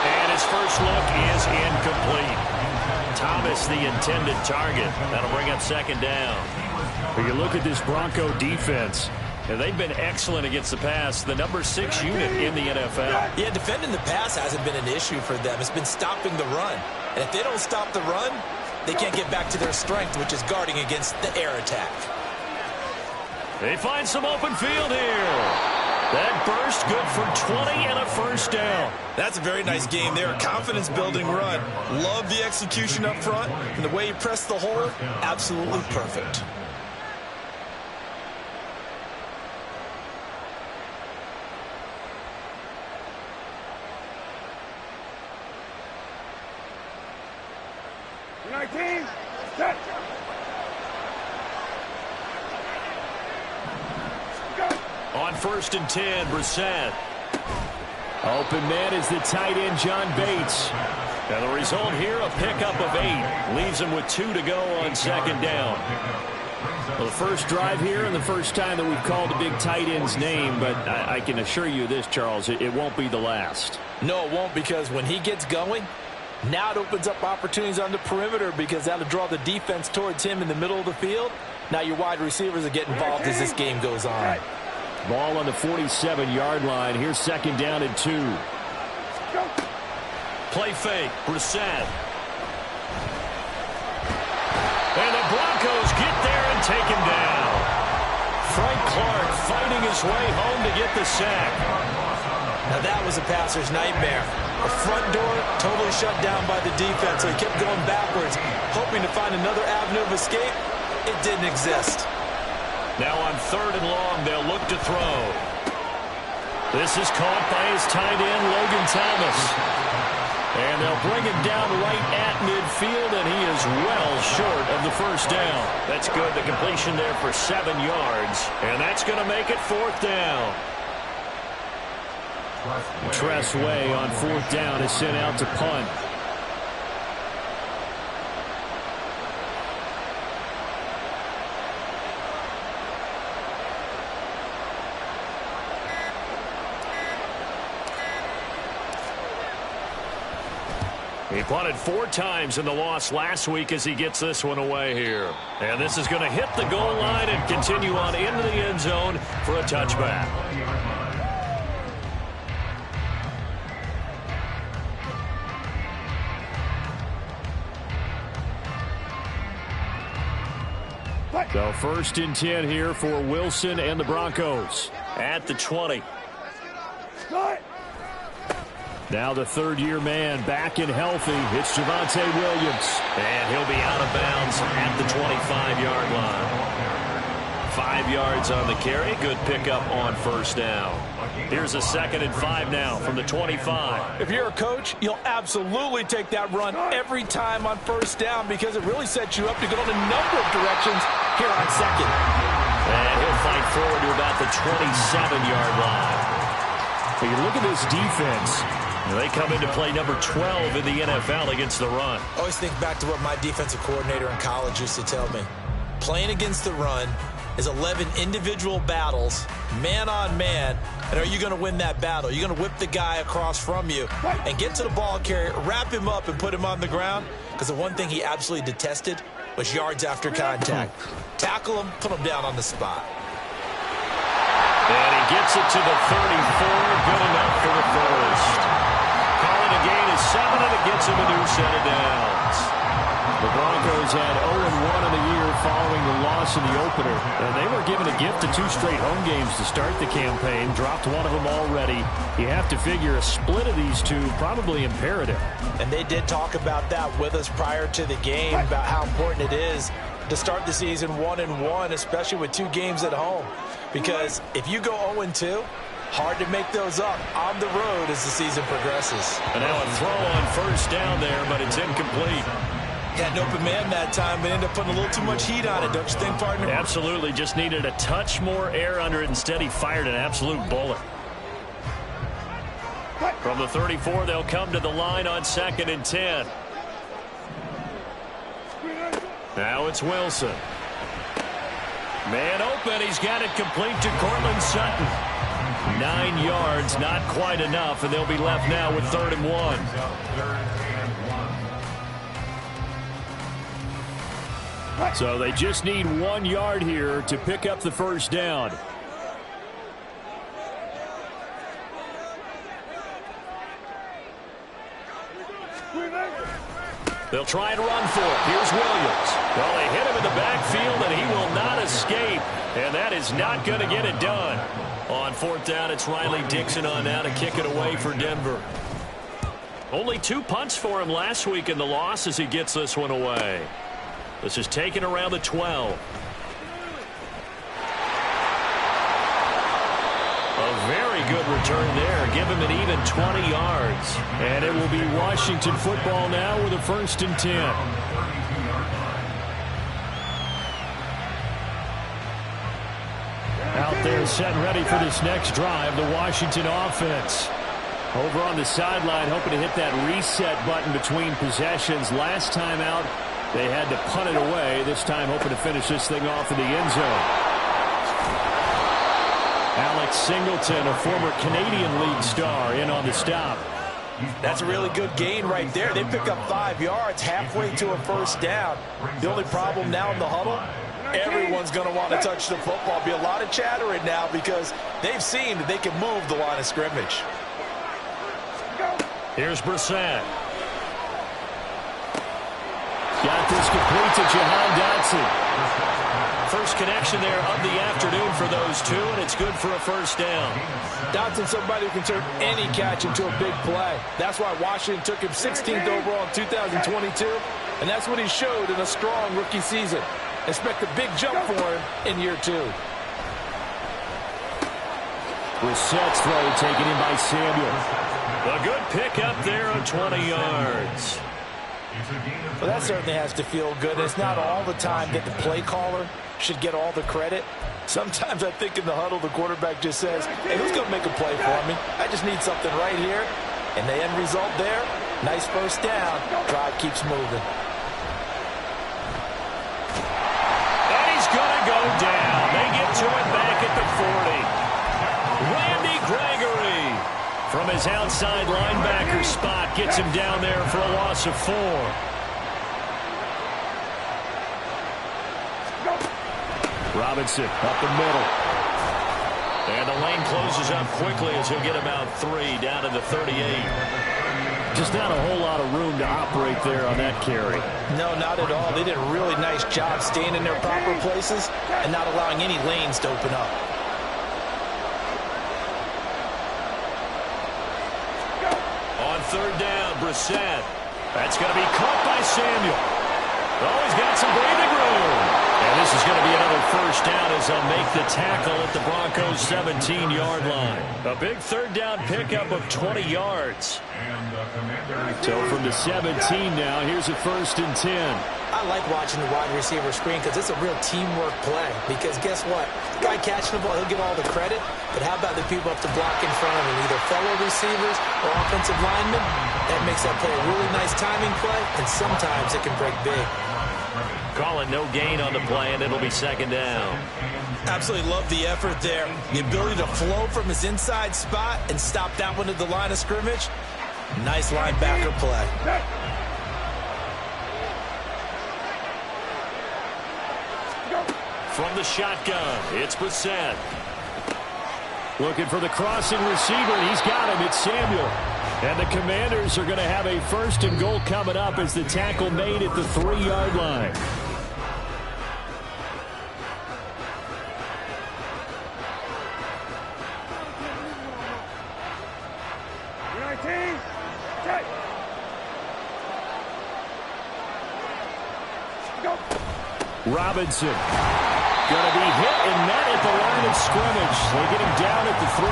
A: And his first look is incomplete. Thomas, the intended target. That'll bring up second down. When you look at this Bronco defense, and they've been excellent against the pass, the number 6 unit in the NFL.
E: Yeah, defending the pass hasn't been an issue for them. It's been stopping the run. And if they don't stop the run, they can't get back to their strength, which is guarding against the air attack.
A: They find some open field here. That burst good for 20 and a first down.
E: That's a very nice game there. A confidence-building run. Love the execution up front. And the way he pressed the hole, absolutely perfect.
B: Set.
A: On 1st and 10, Brissett. Open man is the tight end, John Bates. And the result here, a pickup of 8. Leaves him with 2 to go on second down. Well, the first drive here and the first time that we've called a big tight end's name, but I can assure you this, Charles, it won't be the last.
C: No, it won't, because when he gets going, now it opens up opportunities on the perimeter, because that'll draw the defense towards him in the middle of the field. Now your wide receivers will get involved as this game goes on.
A: Ball on the 47-yard line. Here's second down and 2. Play fake. Brissett. And the Broncos get there and take him down. Frank Clark fighting his way home to get the sack.
E: Now that was a passer's nightmare. The front door totally shut down by the defense, so he kept going backwards, hoping to find another avenue of escape. It didn't exist.
A: Now on 3rd and long, they'll look to throw. This is caught by his tight end, Logan Thomas. And they'll bring him down right at midfield, and he is well short of the first down. That's good. The completion there for 7 yards. And that's going to make it 4th down. Tressway on 4th down is sent out to punt. He punted 4 times in the loss last week as he gets this one away here. And this is going to hit the goal line and continue on into the end zone for a touchback. So 1st and 10 here for Wilson and the Broncos at the 20. Now the 3rd-year man back and healthy. It's Javonte Williams. And he'll be out of bounds at the 25-yard line. 5 yards on the carry. Good pickup on first down. Here's a 2nd and 5 now from the 25.
C: If you're a coach, you'll absolutely take that run every time on first down because it really sets you up to go in a number of directions here on 2nd.
A: And he'll fight forward to about the 27-yard line. But you look at this defense. They come into play number 12 in the NFL against the run.
E: Always think back to what my defensive coordinator in college used to tell me. Playing against the run is 11 individual battles, man on man. And are you going to win that battle? You're going to whip the guy across from you and get to the ball carrier, wrap him up, and put him on the ground. Because the one thing he absolutely detested was yards after contact. Tackle him, put him down on the spot.
A: And he gets it to the 34. Good enough for the first. Calling a gain of 7, and it gets him a new set of downs. The Broncos had 0-1 in the year following the loss in the opener. And they were given a gift of 2 straight home games to start the campaign. Dropped one of them already. You have to figure a split of these two probably imperative.
C: And they did talk about that with us prior to the game, about how important it is to start the season 1-1, especially with 2 games at home. Because if you go 0-2, hard to make those up on the road as the season progresses.
A: And now a throw on first down there, but it's incomplete.
E: Had an open man that time, but ended up putting a little too much heat on it, don't you think, partner?
A: Absolutely. Just needed a touch more air under it. Instead, he fired an absolute bullet. From the 34, they'll come to the line on 2nd and 10. Now it's Wilson. Man open. He's got it complete to Cortland Sutton. 9 yards, not quite enough, and they'll be left now with 3rd and 1. So they just need 1 yard here to pick up the first down. They'll try and run for it. Here's Williams. Well, they hit him in the backfield, and he will not escape. And that is not going to get it done. On 4th down, it's Riley Dixon on now to kick it away for Denver. Only 2 punts for him last week in the loss as he gets this one away. This is taken around the 12. A very good return there. Give him an even 20 yards. And it will be Washington football now with a 1st and 10. Out there set and ready for this next drive, the Washington offense. Over on the sideline, hoping to hit that reset button between possessions. Last time out, they had to punt it away. This time hoping to finish this thing off in the end zone. Alex Singleton, a former Canadian League star, in on the stop.
C: That's a really good gain right there. They pick up 5 yards halfway to a first down. The only problem now in the huddle, everyone's going to want to touch the football. Be a lot of chattering now because they've seen that they can move the line of scrimmage.
A: Here's Brissett. Got this complete to Jahan Dotson. First connection there of the afternoon for those two, and it's good for a first down.
C: Dotson's somebody who can turn any catch into a big play. That's why Washington took him 16th overall in 2022, and that's what he showed in a strong rookie season. Expect a big jump for him in year 2.
A: Brissett's throw taken in by Samuel. A good pickup there on 20 yards.
C: Well, that certainly has to feel good. It's not all the time that the play caller should get all the credit. Sometimes I think in the huddle, the quarterback just says, hey, who's going to make a play for me? I just need something right here. And the end result there, nice first down. Drive keeps moving.
A: And he's going to go down. They get to it back at the 40. Randy Gregory from his outside linebacker spot gets him down there for a loss of 4. Robinson up the middle. And the lane closes up quickly as he'll get about 3 down to the 38. Just not a whole lot of room to operate there on that carry.
C: No, not at all. They did a really nice job staying in their proper places and not allowing any lanes to open up.
A: On 3rd down, Brissett. That's going to be caught by Samuel. Oh, he's got some breathing room. And this is going to be another first down as they'll make the tackle at the Broncos' 17-yard line. A big third down pickup of 20 yards. So from the 17 now, here's a 1st and 10.
C: I like watching the wide receiver screen because it's a real teamwork play. Because guess what? The guy catching the ball, he'll get all the credit. But how about the people up to block in front of him, either fellow receivers or offensive linemen? That makes that play a really nice timing play, and sometimes it can break big.
A: Calling no gain on the play, and it'll be 2nd down.
E: Absolutely love the effort there. The ability to flow from his inside spot and stop that one at the line of scrimmage. Nice linebacker play.
A: From the shotgun, it's Brissett. Looking for the crossing receiver, and he's got him. It's Samuel. And the Commanders are going to have a 1st and goal coming up as the tackle made at the 3-yard line. Robinson going to be hit and met at the line of scrimmage. They get him down at the 3.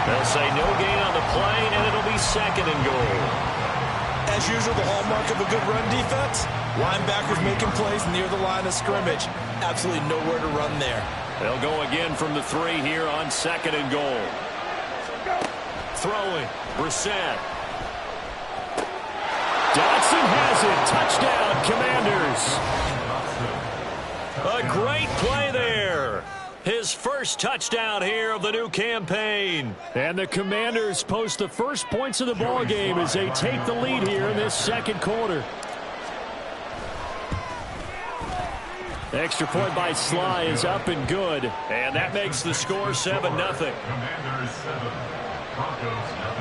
A: They'll say no gain on the play, and it'll be 2nd and goal.
E: As usual, the hallmark of a good run defense, linebackers making plays near the line of scrimmage. Absolutely nowhere to run there.
A: They'll go again from the 3 here on 2nd and goal. Throwing, Brissett. Dotson has it. Touchdown, Commanders. A great play there. His first touchdown here of the new campaign. And the Commanders post the first points of the ball game as they take the lead here in this 2nd quarter. Extra point by Sly is up and good. And that makes the score 7-0.
D: Commanders 7, Broncos 0.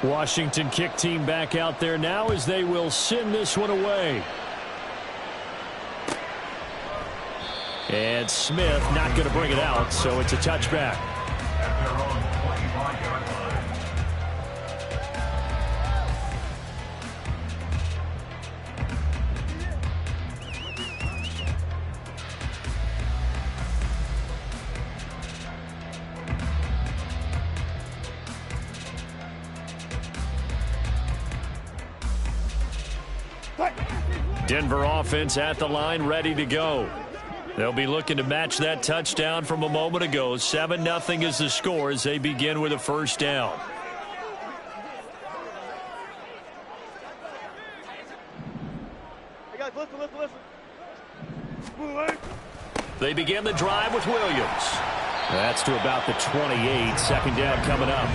A: Washington kick team back out there now as they will send this one away. And Smith not going to bring it out, so it's a touchback.
D: At their own 25-yard line.
A: Denver offense at the line, ready to go. They'll be looking to match that touchdown from a moment ago. 7-0 is the score as they begin with a 1st down.
B: Hey guys, listen.
A: They begin the drive with Williams. That's to about the 28. 2nd down coming up.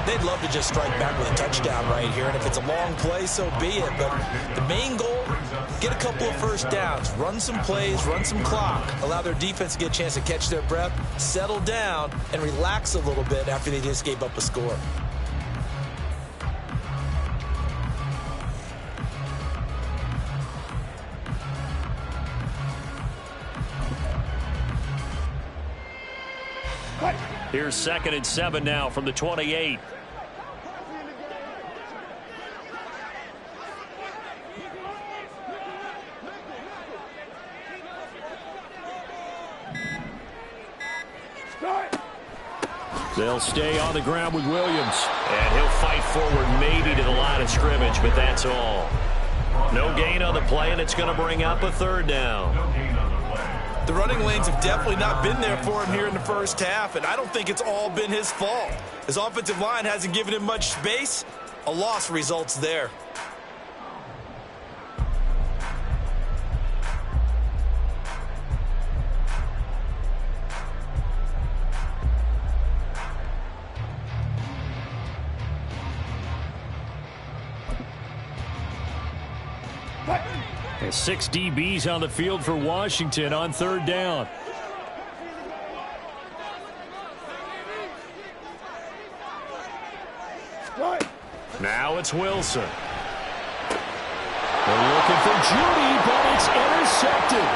E: They'd love to just strike back with a touchdown right here, and if it's a long play, so be it. But the main goal, get a couple of 1st downs, run some plays, run some clock, allow their defense to get a chance to catch their breath, settle down, and relax a little bit after they just gave up a score.
A: Here's 2nd and 7 now from the 28. They'll stay on the ground with Williams. And he'll fight forward maybe to the line of scrimmage, but that's all. No gain on the play, and it's going to bring up a 3rd down.
E: The running lanes have definitely not been there for him here in the first half, and I don't think it's all been his fault. His offensive line hasn't given him much space. A loss results there.
A: And 6 DBs on the field for Washington on 3rd down. Now it's Wilson. They're looking for Judy, but it's intercepted.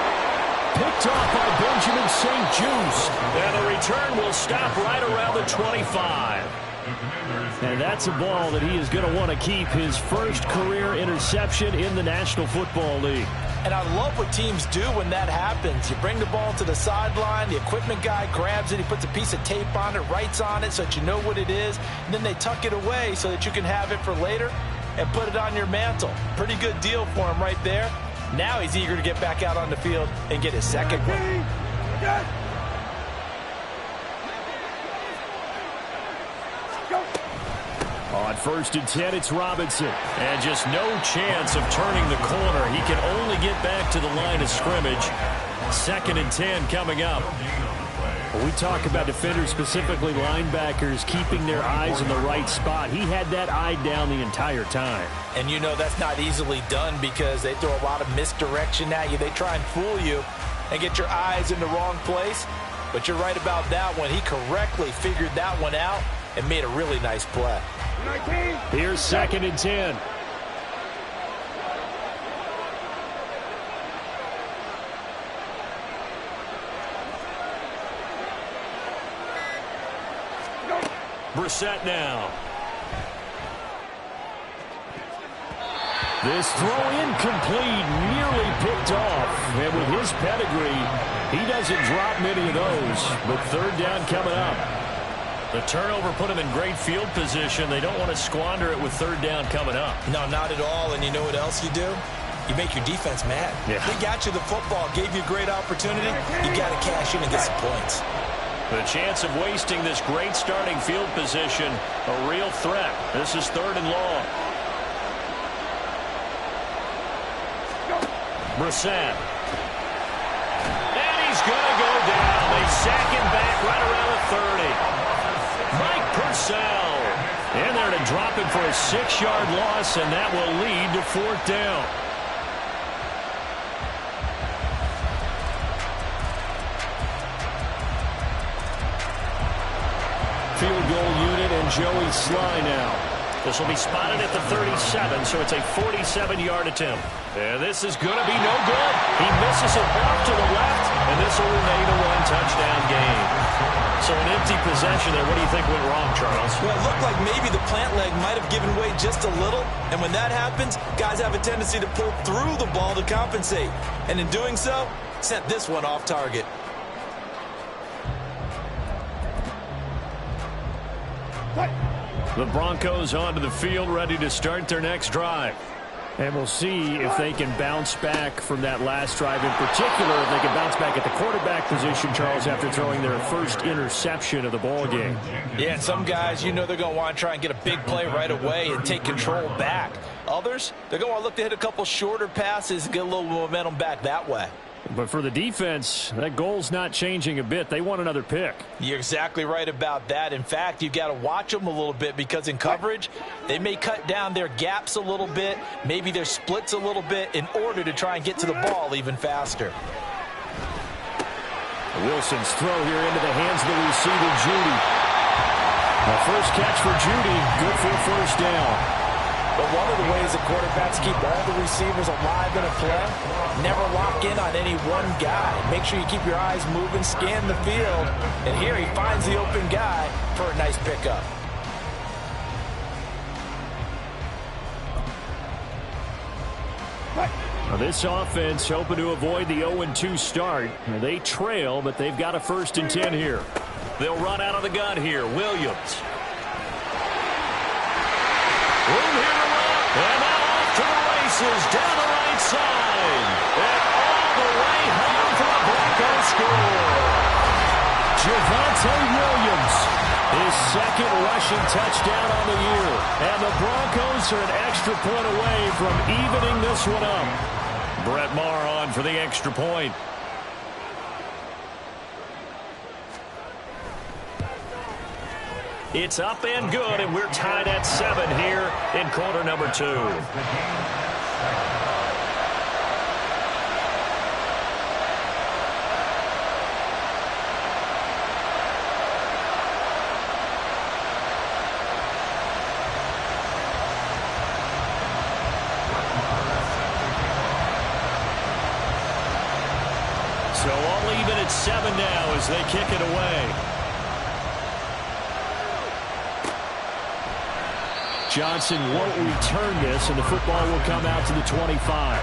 A: Picked off by Benjamin St. Juste. And the return will stop right around the 25. And that's a ball that he is going to want to keep, his first career interception in the National Football League.
C: And I love what teams do when that happens. You bring the ball to the sideline, the equipment guy grabs it, he puts a piece of tape on it, writes on it so that you know what it is, and then they tuck it away so that you can have it for later and put it on your mantle. Pretty good deal for him right there. Now he's eager to get back out on the field and get his second one.
A: On 1st and 10, it's Robinson. And just no chance of turning the corner. He can only get back to the line of scrimmage. 2nd and 10 coming up. When we talk about defenders, specifically linebackers, keeping their eyes in the right spot, he had that eye down the entire time.
C: And you know that's not easily done because they throw a lot of misdirection at you. They try and fool you and get your eyes in the wrong place. But you're right about that one. He correctly figured that one out and made a really nice play.
A: Here's 2nd and 10. Brissett now. This throw incomplete, nearly picked off. And with his pedigree, he doesn't drop many of those. But 3rd down coming up. The turnover put him in great field position. They don't want to squander it with 3rd down coming up.
E: No, not at all. And you know what else you do? You make your defense mad.
A: Yeah.
E: They got you the football, gave you a great opportunity. You got to cash in and get some points.
A: The chance of wasting this great starting field position, a real threat. This is 3rd and long. Brissett. And he's going to go down. They sack him back right around the 30. Mike Purcell in there to drop him for a 6-yard loss, and that will lead to 4th down. Field goal unit and Joey Sly now. This will be spotted at the 37, so it's a 47-yard attempt. And this is going to be no good. He misses it off to the left, and this will remain a 1-touchdown game. So an empty possession there. What do you think went wrong, Charles?
E: Well, it looked like maybe the plant leg might have given way just a little. And when that happens, guys have a tendency to pull through the ball to compensate. And in doing so, sent this one off target.
A: The Broncos onto the field, ready to start their next drive. And we'll see if they can bounce back from that last drive. In particular, if they can bounce back at the quarterback position, Charles, after throwing their first interception of the ball game.
C: Yeah, and some guys, you know they're going to want to try and get a big play right away and take control back. Others, they're going to look to hit a couple shorter passes and get a little momentum back that way.
A: But for the defense, that goal's not changing a bit. They want another pick.
C: You're exactly right about that. In fact, you've got to watch them a little bit because in coverage, they may cut down their gaps a little bit, maybe their splits a little bit in order to try and get to the ball even faster.
A: Wilson's throw here into the hands of the receiver, Judy. The first catch for Judy, good for a 1st down.
C: But one of the ways that quarterbacks keep all the receivers alive in a play, never lock in on any one guy. Make sure you keep your eyes moving, scan the field, and here he finds the open guy for a nice pickup.
A: Now this offense hoping to avoid the 0-2 start. They trail, but they've got a 1st and 10 here. They'll run out of the gun here. Williams. Room here to run. And now off to the races down the right side. And all the way home for a Broncos score. Javonte Williams, his 2nd rushing touchdown on the year. And the Broncos are an extra point away from evening this one up. Brett Maher on for the extra point. It's up and good, and we're tied at 7 here in quarter number 2. So all even at 7 now as they kick it away. Johnson won't return this, and the football will come out to the 25.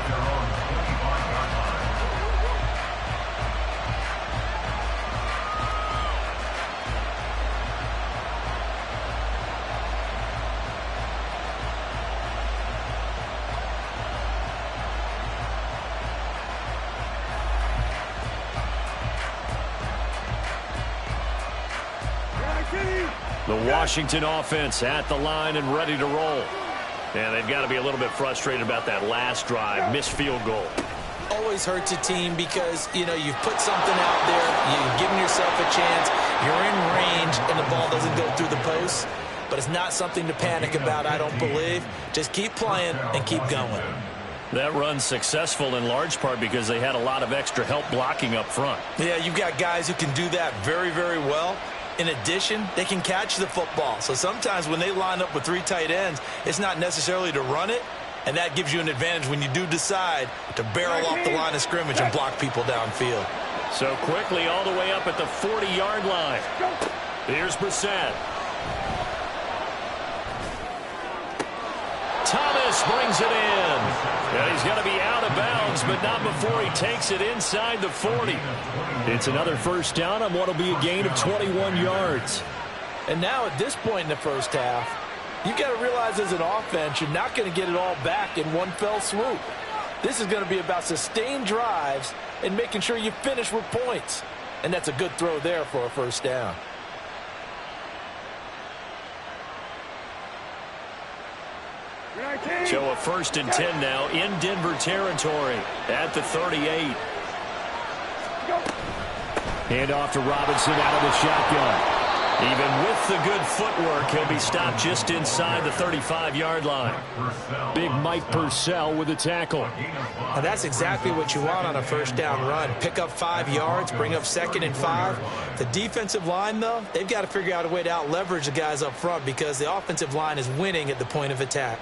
A: The Washington offense at the line and ready to roll. And they've got to be a little bit frustrated about that last drive, missed field goal.
C: Always hurts a team because, you know, you've put something out there, you've given yourself a chance, you're in range, and the ball doesn't go through the post. But it's not something to panic about, I don't believe. Just keep playing and keep going.
A: That run's successful in large part because they had a lot of extra help blocking up front.
E: Yeah, you've got guys who can do that very, very well. In addition, they can catch the football. So sometimes when they line up with 3 tight ends, it's not necessarily to run it, and that gives you an advantage when you do decide to barrel off the line of scrimmage and block people downfield.
A: So quickly all the way up at the 40-yard line. Here's Brissett. Thomas brings it in. And he's got to be out of bounds, but not before he takes it inside the 40. It's another first down on what will be a gain of 21 yards.
C: And now at this point in the first half, you've got to realize as an offense, you're not going to get it all back in one fell swoop. This is going to be about sustained drives and making sure you finish with points. And that's a good throw there for a first down.
A: So a 1st and 10 now in Denver territory at the 38. Hand off to Robinson out of the shotgun. Even with the good footwork, he'll be stopped just inside the 35-yard line. Big Mike Purcell with a tackle.
C: Now that's exactly what you want on a first down run. Pick up 5 yards, bring up 2nd and 5. The defensive line, though, they've got to figure out a way to out-leverage the guys up front because the offensive line is winning at the point of attack.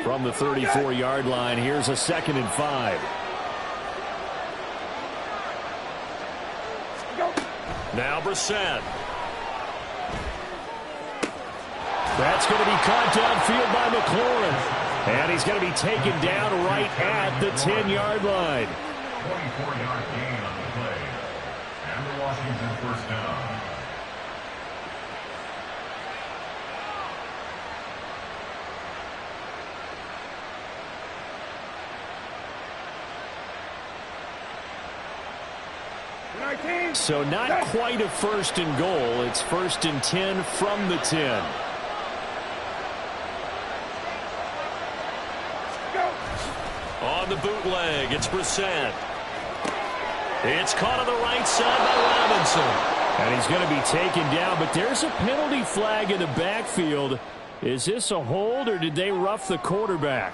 A: From the 34-yard line, here's a 2nd and 5. Now Brissett. That's going to be caught downfield by McLaurin. And he's going to be taken down right at the 10-yard line.
D: 24-yard gain on the play. And the Washington first down.
A: So not quite a 1st and goal. It's 1st and 10 from the 10. On the bootleg, it's Brissett. It's caught on the right side by Robinson. And he's going to be taken down, but there's a penalty flag in the backfield. Is this a hold, or did they rough the quarterback?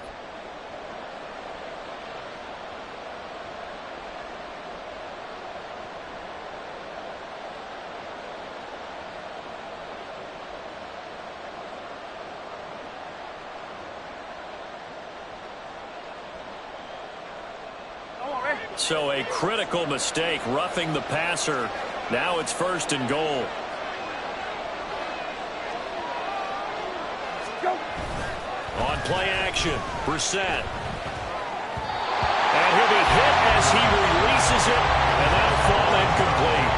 A: So a critical mistake, roughing the passer. Now it's 1st and goal. On play action, Brissett. And he'll be hit as he releases it, and that'll fall incomplete.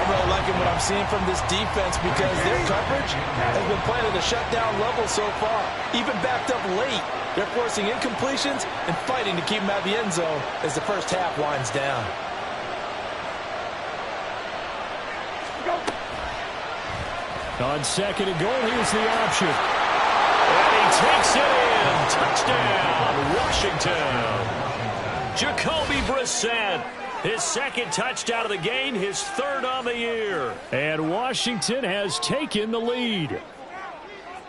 C: I'm really liking what I'm seeing from this defense because their coverage has been playing at a shutdown level so far. Even backed up late, they're forcing incompletions and fighting to keep them out of the end zone as the first half winds down.
A: On 2nd and goal, here's the option. And he takes it in. Touchdown, Washington. Jacoby Brissett. His 2nd touchdown of the game, his 3rd on the year. And Washington has taken the lead.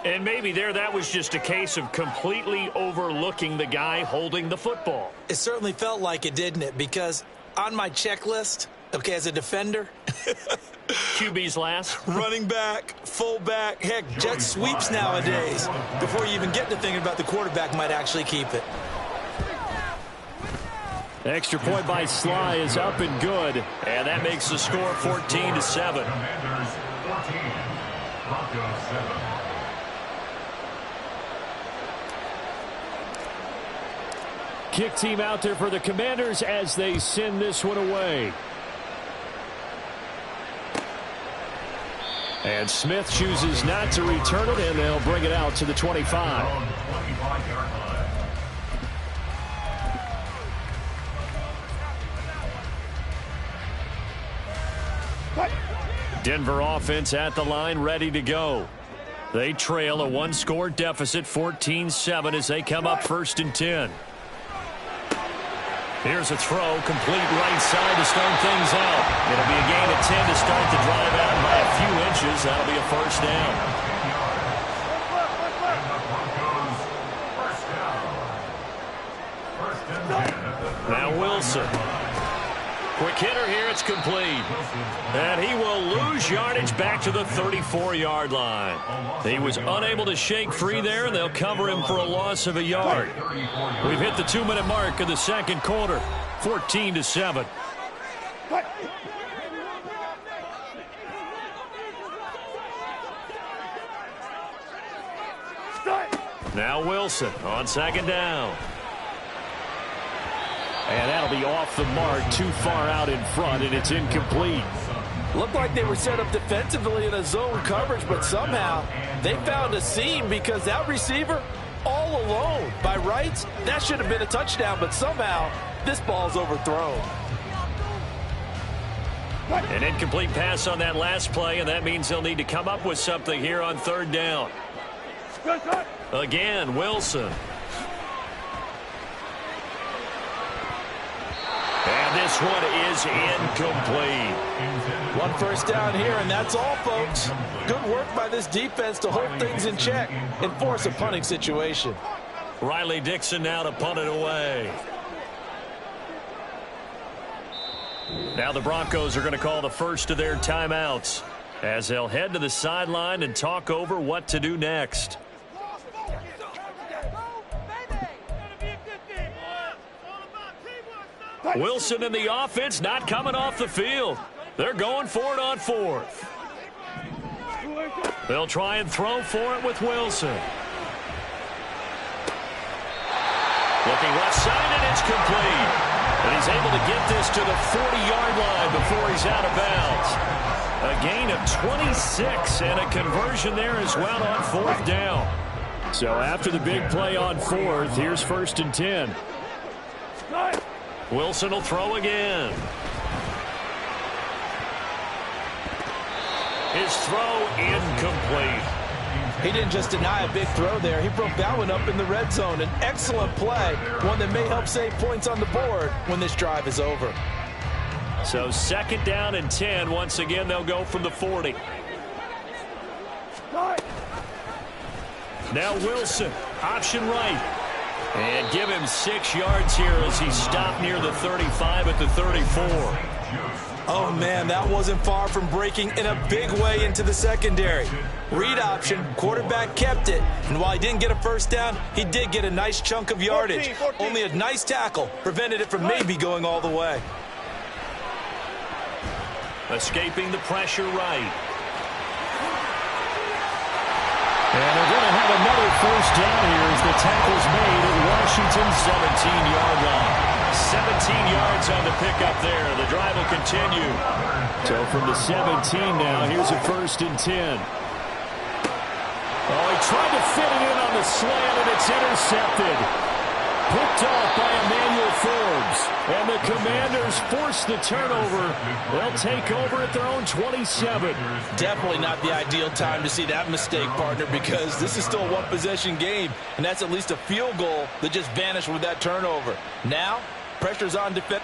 A: And maybe that was just a case of completely overlooking the guy holding the football.
C: It certainly felt like it, didn't it? Because on my checklist,
E: Okay, as a defender.
A: QB's last.
E: Running back, fullback, heck, jet sweeps nowadays. Before you even get to thinking about the quarterback might actually keep it.
A: Extra point by Sly is up and good. And that makes the score 14-7.
D: Commanders 14, Broncos 7.
A: Kick team out there for the Commanders as they send this one away. And Smith chooses not to return it, and they'll bring it out to the 25.
D: On the 25-yard line.
A: Denver offense at the line, ready to go. They trail a one-score deficit, 14-7, as they come up 1st and 10. Here's a throw, complete right side to start things out. It'll be a gain of 10 to start the drive out by a few inches. That'll be a first down. Now Wilson. Quick hitter here, it's complete. And he will lose yardage back to the 34-yard line. He was unable to shake free there, and they'll cover him for a loss of a yard. We've hit the 2-minute mark of the second quarter, 14-7. Now Wilson on second down. And that'll be off the mark, too far out in front, and it's incomplete.
C: Looked like they were set up defensively in a zone coverage, but somehow they found a seam because that receiver all alone. By rights, that should have been a touchdown, but somehow this ball's overthrown.
A: An incomplete pass on that last play, and that means they'll need to come up with something here on 3rd down. Again, Wilson. And this one is incomplete.
C: 1 first down here, and that's all, folks. Good work by this defense to hold things in check and force a punting situation.
A: Riley Dixon now to punt it away. Now the Broncos are going to call the first of their timeouts as they'll head to the sideline and talk over what to do next. Wilson and the offense not coming off the field. They're going for it on 4th. They'll try and throw for it with Wilson. Looking left side, and it's complete. And he's able to get this to the 40-yard line before he's out of bounds. A gain of 26 and a conversion there as well on 4th down. So after the big play on 4th, here's 1st and 10. Wilson will throw again. His throw incomplete.
C: He didn't just deny a big throw there. He broke that one up in the red zone. An excellent play, one that may help save points on the board when this drive is over.
A: So 2nd down and 10. Once again, they'll go from the 40. Now Wilson, option right. And give him 6 yards here as he stopped near the 35 at the 34.
E: Oh, man, that wasn't far from breaking in a big way into the secondary. Read option, quarterback kept it. And while he didn't get a first down, he did get a nice chunk of yardage.
B: 14.
E: Only a nice tackle prevented it from maybe going all the way.
A: Escaping the pressure right. And they're going to have another first down here as the tackle's made at Washington's 17-yard line. 17 yards on the pickup there. The drive will continue. So from the 17 now, here's a 1st and 10. Oh, he tried to fit it in on the slant, and it's intercepted. Picked off by Emmanuel Forbes. And the Commanders force the turnover. They'll take over at their own 27.
C: Definitely not the ideal time to see that mistake, partner, because this is still a one-possession game, and that's at least a field goal that just vanished with that turnover. Now, pressure's on defense.